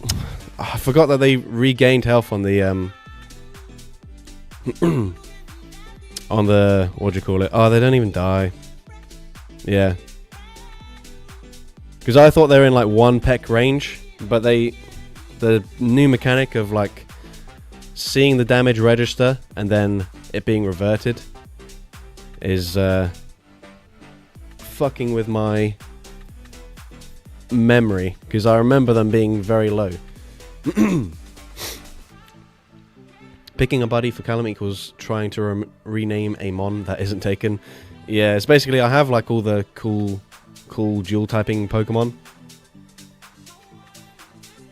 S1: I forgot that they regained health on the on the, what do you call it? Oh, they don't even die. Yeah. Because I thought they were in like 1 peck range, but the new mechanic of like seeing the damage register and then it being reverted is fucking with my memory, because I remember them being very low. Picking a buddy for Callum equals trying to rename a mon that isn't taken. Yeah, it's basically I have like all the cool dual typing Pokemon.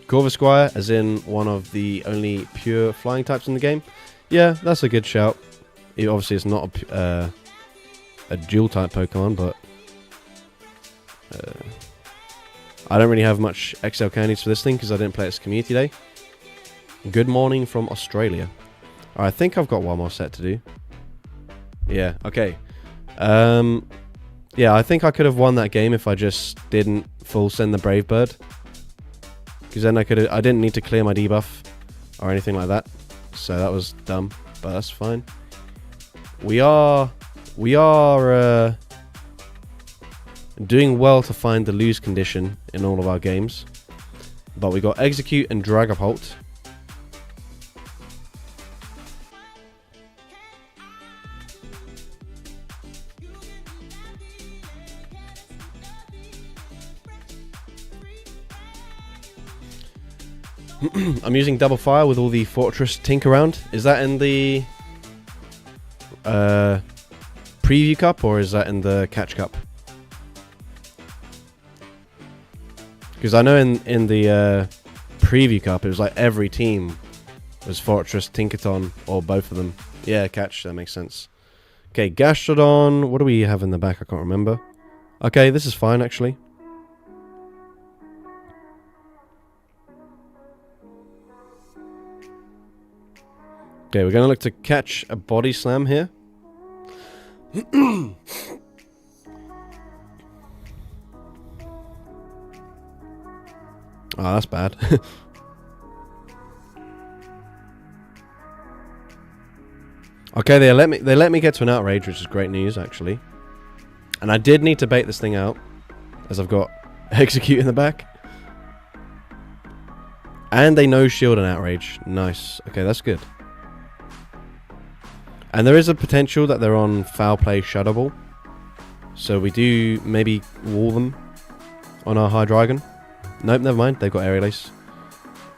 S1: Corvisquire, as in one of the only pure flying types in the game. Yeah, that's a good shout. Obviously, it's not a dual type Pokemon, but I don't really have much XL candies for this thing because I didn't play it as Community Day. Good morning from Australia. I think I've got one more set to do. Yeah, okay. Yeah, I think I could have won that game if I just didn't full send the Brave Bird. Because then I didn't need to clear my debuff or anything like that. So that was dumb, but that's fine. We are doing well to find the lose condition in all of our games. But we got Execute and Dragapult. I'm using Double Fire with all the Fortress Tink around. Is that in the Preview Cup or is that in the Catch Cup? Because I know in the Preview Cup it was like every team was Fortress, Tinkaton, or both of them. Yeah, Catch, that makes sense. Okay, Gastrodon. What do we have in the back? I can't remember. Okay, this is fine actually. Okay, we're going to look to catch a Body Slam here. Oh, that's bad. Okay, they let me get to an outrage, which is great news actually. And I did need to bait this thing out, as I've got Execute in the back. And they no shield an outrage. Nice. Okay, that's good. And there is a potential that they're on Foul Play Shadow Ball. So we do maybe wall them on our Hydreigon. Nope, never mind. They've got Aerial Ace.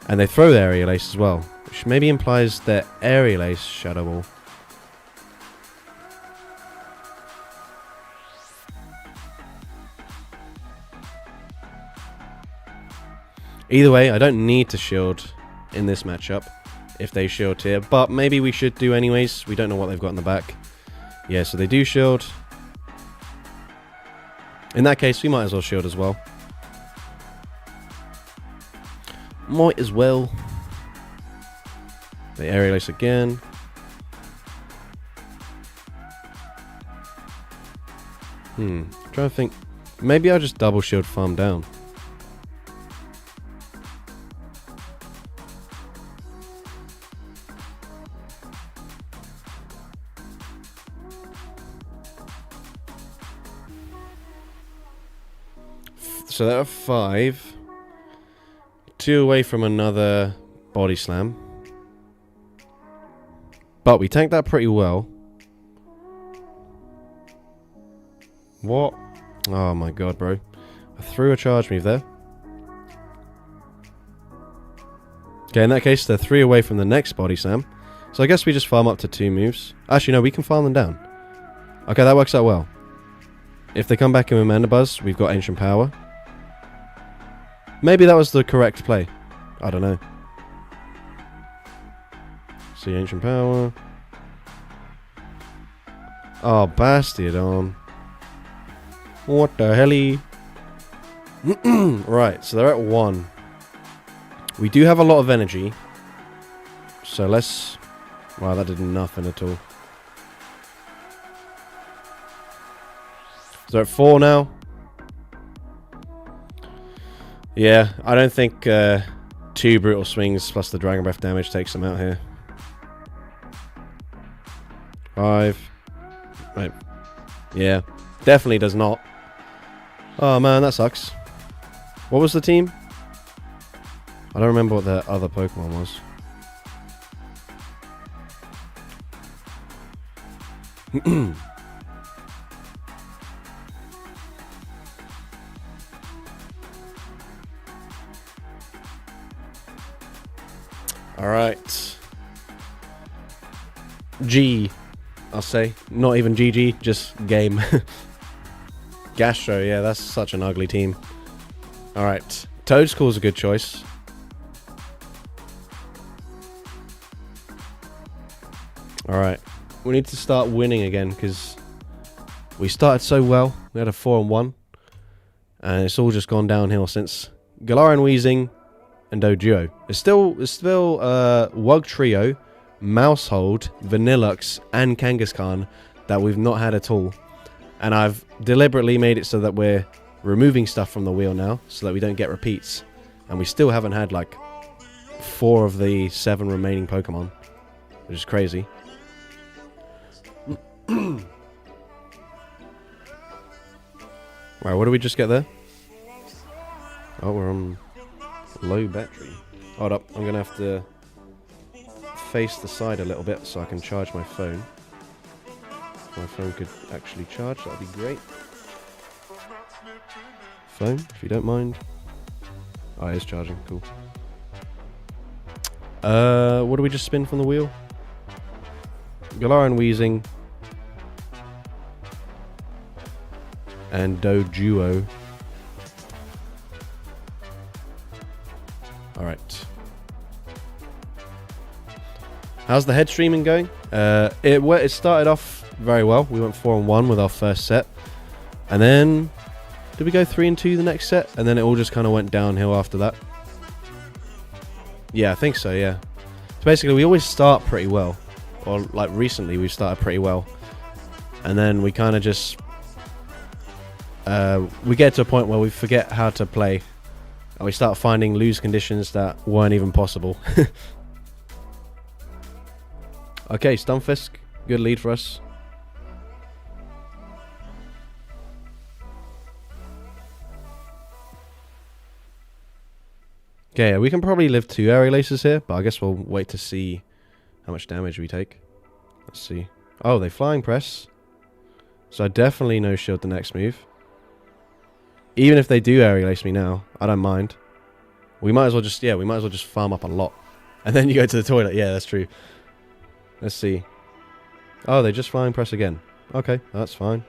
S1: And they throw their Aerial Ace as well, which maybe implies their Aerial Ace Shadow Ball. Either way, I don't need to shield in this matchup if they shield here, but maybe we should do anyways. We don't know what they've got in the back. Yeah, so they do shield. In that case, we might as well shield as well. Might as well. They Aerial Ace again. Trying to think. Maybe I'll just double shield farm down. So there are 5. 2 away from another body slam. But we tanked that pretty well. What? Oh my god, bro. I threw a charge move there. Okay, in that case, they're 3 away from the next body slam. So I guess we just farm up to 2 moves. Actually, no, we can farm them down. Okay, that works out well. If they come back in with Mandibuzz, we've got Ancient Power. Maybe that was the correct play. I don't know. See, Ancient Power. Oh, Bastiodon. What the helly? Right, so they're at 1. We do have a lot of energy. So let's... Wow, that did nothing at all. So they're at 4 now. Yeah, I don't think 2 Brutal Swings plus the Dragon Breath damage takes them out here. 5. Right. Yeah, definitely does not. Oh man, that sucks. What was the team? I don't remember what the other Pokemon was. Alright. G, I'll say. Not even GG, just game. Gastro, yeah, that's such an ugly team. Alright. Toadscall's a good choice. Alright. We need to start winning again, because we started so well. We had a 4-1. And it's all just gone downhill since Galarian Weezing and Doduo. It's still Wug Trio, Mousehold, Vanillux, and Kangaskhan that we've not had at all. And I've deliberately made it so that we're removing stuff from the wheel now, so that we don't get repeats. And we still haven't had like 4 of the 7 remaining Pokemon, which is crazy. Right, what did we just get there? Oh, we're on low battery. Hold up, I'm gonna have to face the side a little bit so I can charge my phone. If my phone could actually charge, that'd be great. Phone, if you don't mind. Oh, it is charging, cool. What do we just spin from the wheel? Galarian Weezing and Doduo. Alright. How's the head streaming going? It started off very well. We went 4-1 with our first set. And then... Did we go 3-2 the next set? And then it all just kind of went downhill after that. Yeah, I think so, yeah. So basically, we always start pretty well. Or, like, recently we've started pretty well. And then we kind of just... we get to a point where we forget how to play. And we start finding lose conditions that weren't even possible. Okay, Stunfisk. Good lead for us. Okay, we can probably live 2 Aerial Aces here, but I guess we'll wait to see how much damage we take. Let's see. Oh, they Flying Press. So definitely no shield the next move. Even if they do Aerial Ace me now, I don't mind. We might as well just, we might as well just farm up a lot. And then you go to the toilet. Yeah, that's true. Let's see. Oh, they just Flying Press again. Okay, that's fine.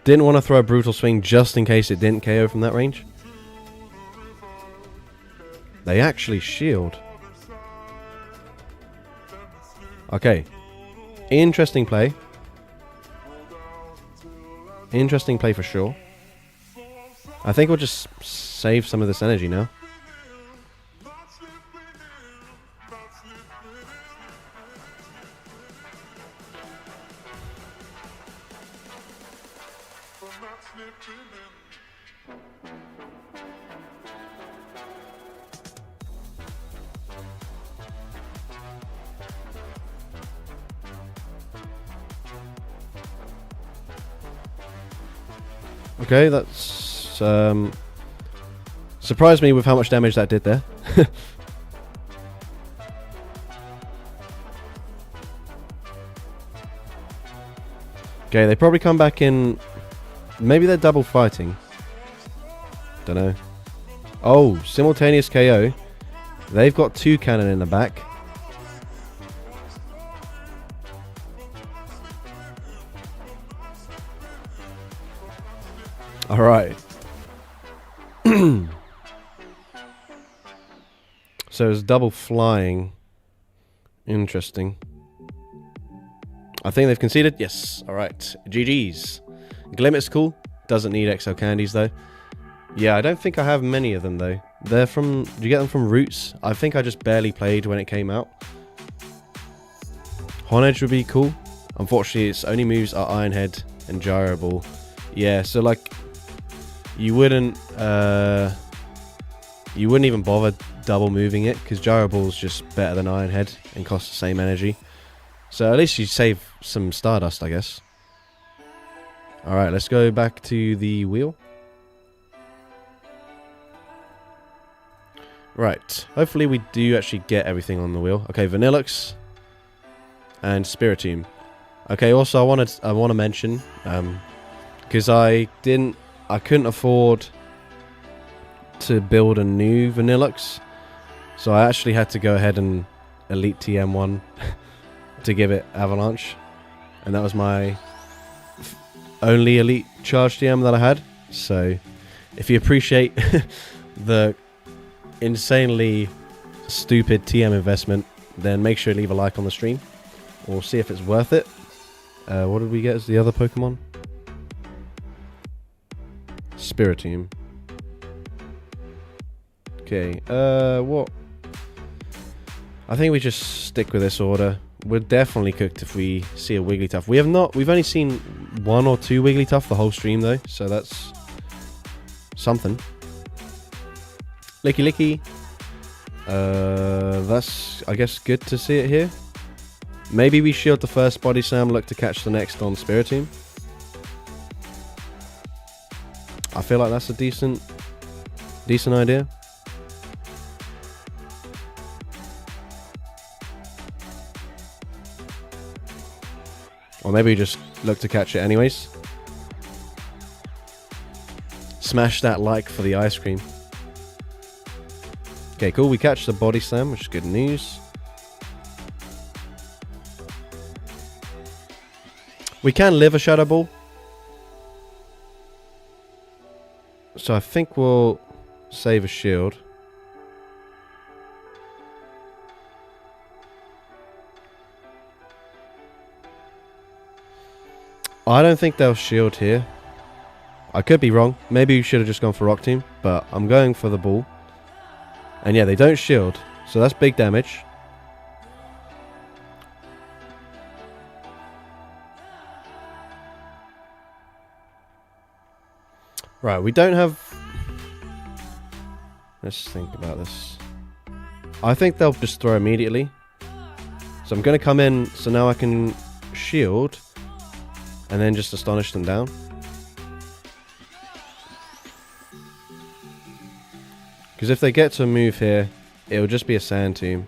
S1: Didn't want to throw a Brutal Swing just in case it didn't KO from that range. They actually shield. Okay. Interesting play. Interesting play for sure. I think we'll just save some of this energy now. Okay, that's surprised me with how much damage that did there. Okay, they probably come back in. Maybe they're double fighting. Don't know. Oh, simultaneous KO. They've got 2 cannon in the back. Alright. So it's double flying. Interesting. I think they've conceded. Yes. Alright. GG's. Glimmet's cool. Doesn't need XL candies though. Yeah, I don't think I have many of them though. They're from... Do you get them from Roots? I think I just barely played when it came out. Honedge would be cool. Unfortunately, its only moves are Iron Head and Gyro Ball. Yeah, so like... You wouldn't even bother double moving it, because Gyro Ball's just better than Iron Head and costs the same energy. So at least you save some Stardust, I guess. Alright, let's go back to the wheel. Right, hopefully we do actually get everything on the wheel. Okay, Vanillux and Spiritomb. Okay, also I want to mention, because I couldn't afford to build a new Vanillux, so I actually had to go ahead and Elite TM one to give it Avalanche, and that was my only Elite Charge TM that I had. So if you appreciate the insanely stupid TM investment, then make sure to leave a like on the stream, or see if it's worth it. What did we get as the other Pokemon? Spiritomb. Okay, what? I think we just stick with this order. We're definitely cooked if we see a Wigglytuff. We've only seen 1 or 2 Wigglytuff the whole stream though, so that's something. Licky. That's, I guess, good to see it here. Maybe we shield the first Body Slam, look to catch the next on Spiritomb. I feel like that's a decent idea. Or maybe we just look to catch it anyways. Smash that like for the ice cream. Okay, cool. We catch the Body Slam, which is good news. We can live a Shadow Ball. So I think we'll save a shield. I don't think they'll shield here. I could be wrong. Maybe we should have just gone for Rock Tomb, but I'm going for the ball. And yeah, they don't shield, so that's big damage. Right, we don't have... Let's think about this. I think they'll just throw immediately. So I'm going to come in, so now I can shield and then just astonish them down. Because if they get to a move here, it'll just be a Sand Tomb.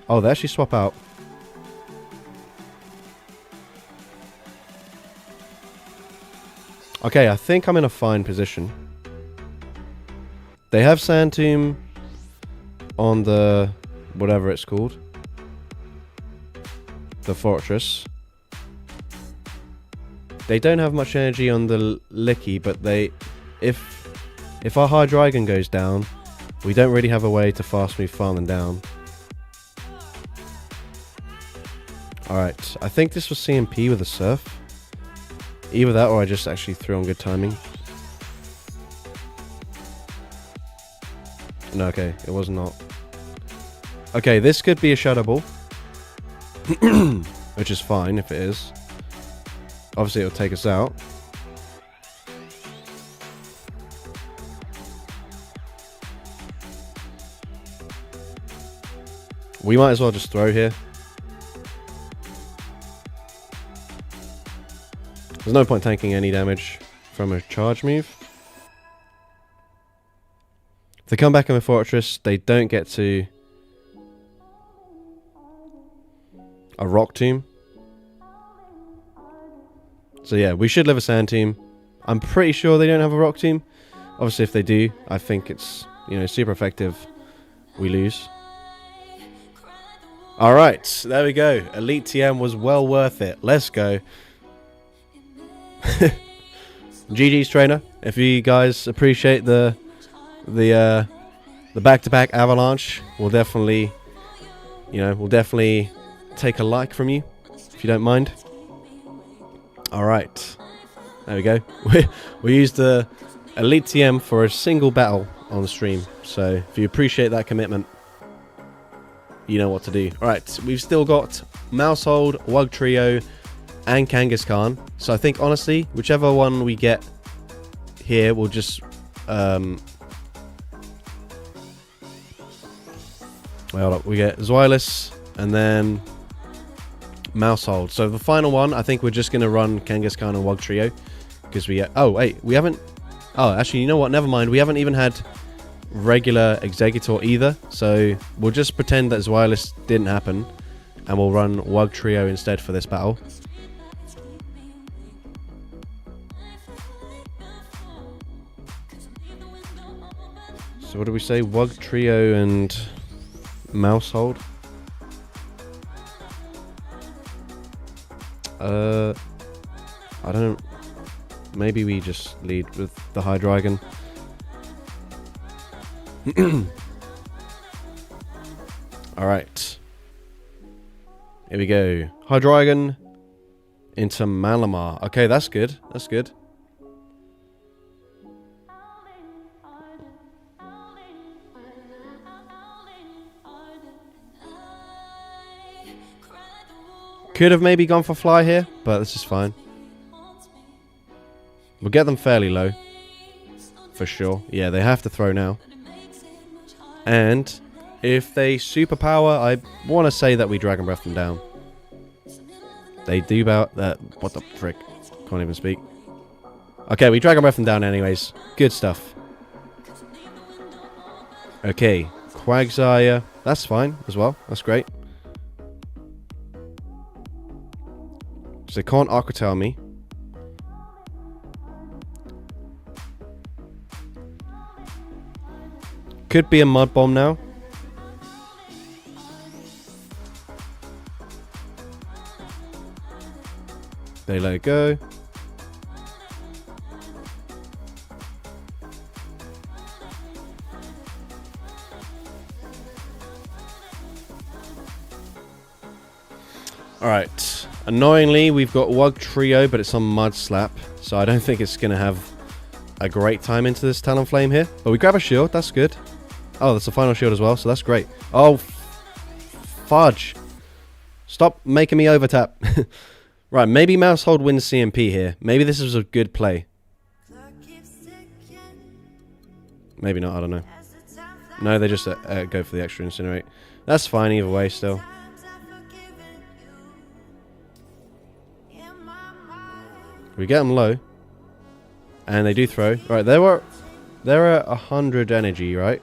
S1: Oh, they actually swap out. Okay, I think I'm in a fine position. They have Sand Tomb on the... whatever it's called. The Fortress. They don't have much energy on the Licky, but they... If our Hydreigon goes down, we don't really have a way to fast move farm them down. Alright, I think this was CMP with a Surf. Either that or I just actually threw on good timing. No, okay, it was not. Okay, this could be a Shadow Ball. Which is fine if it is. Obviously it'll take us out. We might as well just throw here. There's no point tanking any damage. from a charge move. If they come back in the fortress, they don't get to a rock tomb. So yeah, we should live a sand tomb. I'm pretty sure they don't have a rock tomb. Obviously, if they do, I think it's, you know, super effective. We lose. Alright, there we go. Elite TM was well worth it. Let's go. GG's trainer. If you guys appreciate the back-to-back avalanche, we'll definitely, you know, we'll definitely take a like from you, if you don't mind. Alright. There we go. We used the Elite TM for a single battle on the stream. So if you appreciate that commitment, you know what to do. Alright, we've still got Mousehold, Wug Trio, and Kangaskhan. So I think, honestly, whichever one we get here, we'll just... well, we get Zweilous, and then Mousehold. So the final one, I think we're just going to run Kangaskhan and Wug Trio. Because we... oh, wait, we haven't... oh, actually, you know what? Never mind. We haven't even had regular Executor either. So we'll just pretend that Zweilous didn't happen. And we'll run Wug Trio instead for this battle. So what do we say? Wug Trio and Mousehold? I don't... maybe we just lead with the Hydreigon. Alright. Here we go. Hydreigon into Malamar. Okay, that's good. That's good. Could have maybe gone for Fly here, but this is fine. We'll get them fairly low. For sure. Yeah, they have to throw now. And if they superpower, I want to say that we Dragon Breath them down. They do about that. What the frick? Can't even speak. Okay, we Dragon Breath them down anyways. Good stuff. Okay, Quagsire. That's fine as well. That's great. So they can't Aqua Tail me. Could be a Mud Bomb now. They let it go. Alright. Annoyingly, we've got Wug Trio, but it's on Mud Slap. So I don't think it's going to have a great time into this Talonflame here. But we grab a shield. That's good. Oh, that's the final shield as well, so that's great. Oh, fudge. Stop making me overtap. Right, maybe Mousehold wins CMP here. Maybe this is a good play. Maybe not, I don't know. No, they just go for the extra Incinerate. That's fine either way still. We get them low. And they do throw. Right, they're at 100 energy, right?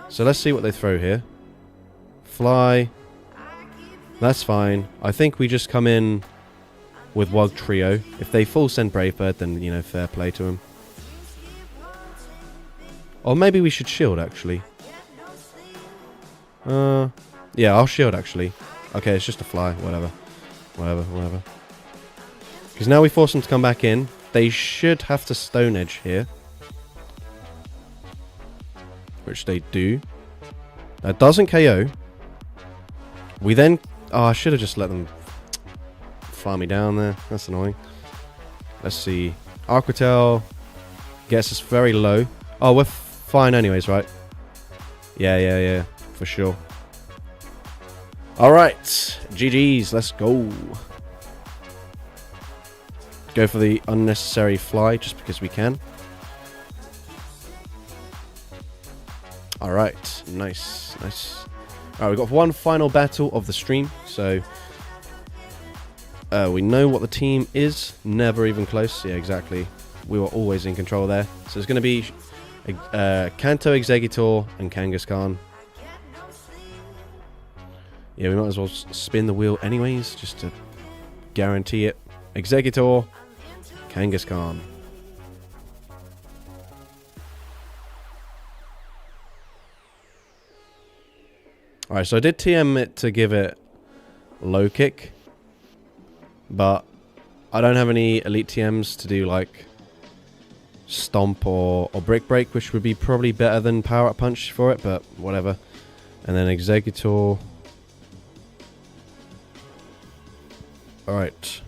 S1: So let's see what they throw here. Fly. That's fine. I think we just come in with Wug Trio. If they full send Brave Bird, then, you know, fair play to them. Or maybe we should shield, actually. Yeah, I'll shield, actually. Okay, it's just a Fly. Whatever. Whatever. Because now we force them to come back in. They should have to Stone Edge here. Which they do. That doesn't KO. We then... oh, I should have just let them fly me down there. That's annoying. Let's see. Aqua Tail gets us very low. Oh, we're fine anyways, right? Yeah. For sure. Alright. GG's. Let's go. Go for the unnecessary Fly just because we can. Alright, nice. Alright, we've got one final battle of the stream, so we know what the team is. Never even close. Yeah, exactly. we were always in control there. So it's going to be Kanto, Exeggutor, and Kangaskhan. Yeah, we might as well spin the wheel anyways, just to guarantee it. Exeggutor, Kangaskhan. Alright, so I did TM it to give it low kick, but I don't have any elite TMs to do like stomp or brick break, which would be probably better than power up punch for it, but whatever. And then Exeggutor. Alright.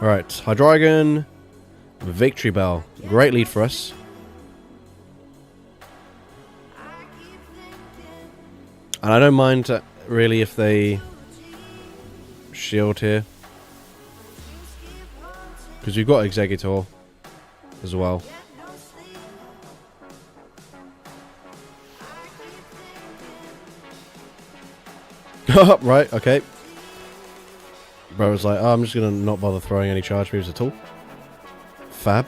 S1: Alright, Hydreigon, Victory Bell. Great lead for us. And I don't mind really if they shield here, because we've got Exeggutor as well. Right, okay. Bro was like, oh, I'm just going to not bother throwing any charge moves at all. Fab.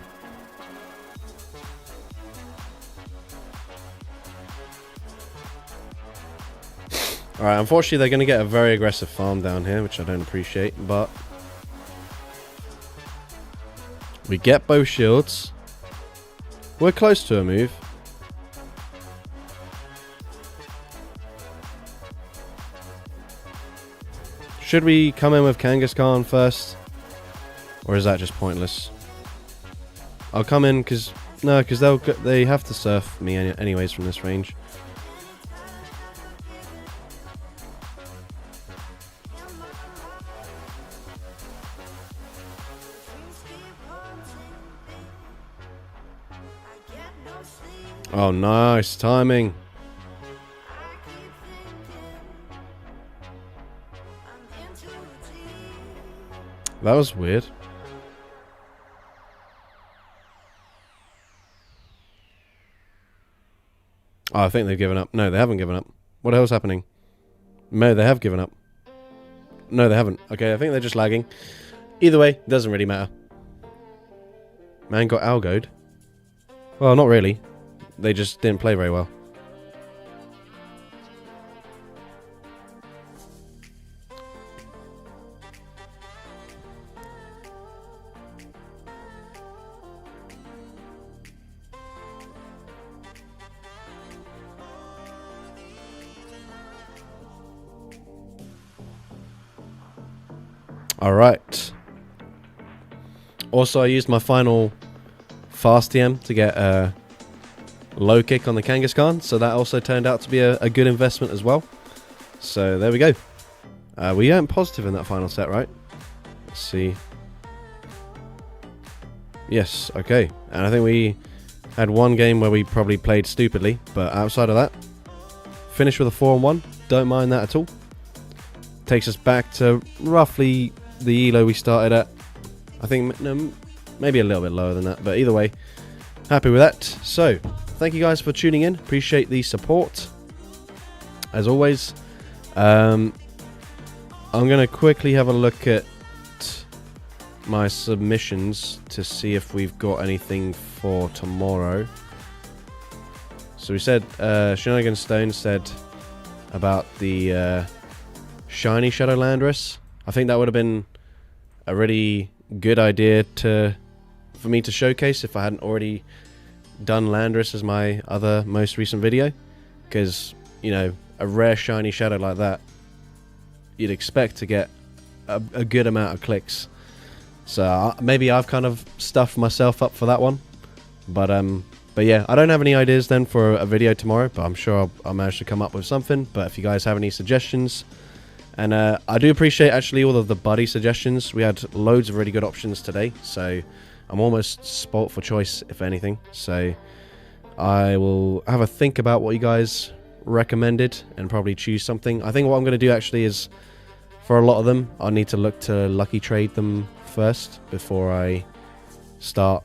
S1: Alright, unfortunately they're going to get a very aggressive farm down here, which I don't appreciate, but we get both shields. We're close to a move. Should we come in with Kangaskhan first? Or is that just pointless? I'll come in because... No, because they have to surf me anyways from this range. Oh, nice timing. That was weird. Oh, I think they've given up. No, they haven't given up. What the hell's happening? No, they have given up. No, they haven't. Okay, I think they're just lagging. Either way, doesn't really matter. Man got algoed. Well, not really. They just didn't play very well. Alright. Also, I used my final fast TM to get a low kick on the Kangaskhan, so that also turned out to be a good investment as well. So there we go. We went positive in that final set, right? Let's see. Yes, okay. And I think we had one game where we probably played stupidly, but outside of that, finished with a 4-1. Don't mind that at all. Takes us back to roughly the elo we started at. I think maybe a little bit lower than that, but either way, happy with that. So thank you guys for tuning in. Appreciate the support as always. I'm gonna quickly have a look at my submissions to see if we've got anything for tomorrow. So we said Shenanigan Stone said about the shiny Shadow Landorus. I think that would have been a really good idea for me to showcase if I hadn't already done Landorus as my other most recent video, because, you know, a rare shiny shadow like that, you'd expect to get a good amount of clicks. So maybe I've kind of stuffed myself up for that one, but yeah, I don't have any ideas then for a video tomorrow, but I'm sure I'll manage to come up with something. But if you guys have any suggestions, and I do appreciate actually all of the buddy suggestions. We had loads of really good options today, so I'm almost spoilt for choice, if anything. So I will have a think about what you guys recommended and probably choose something. I think what I'm going to do actually is for a lot of them, I need to look to lucky trade them first before I start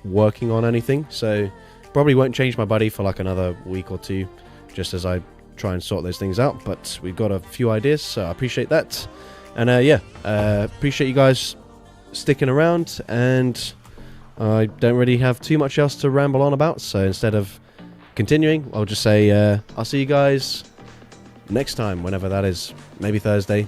S1: working on anything. So probably won't change my buddy for like another week or two, just as I try and sort those things out. But we've got a few ideas, so I appreciate that. And appreciate you guys sticking around. And I don't really have too much else to ramble on about, so instead of continuing, I'll just say I'll see you guys next time, whenever that is. Maybe Thursday.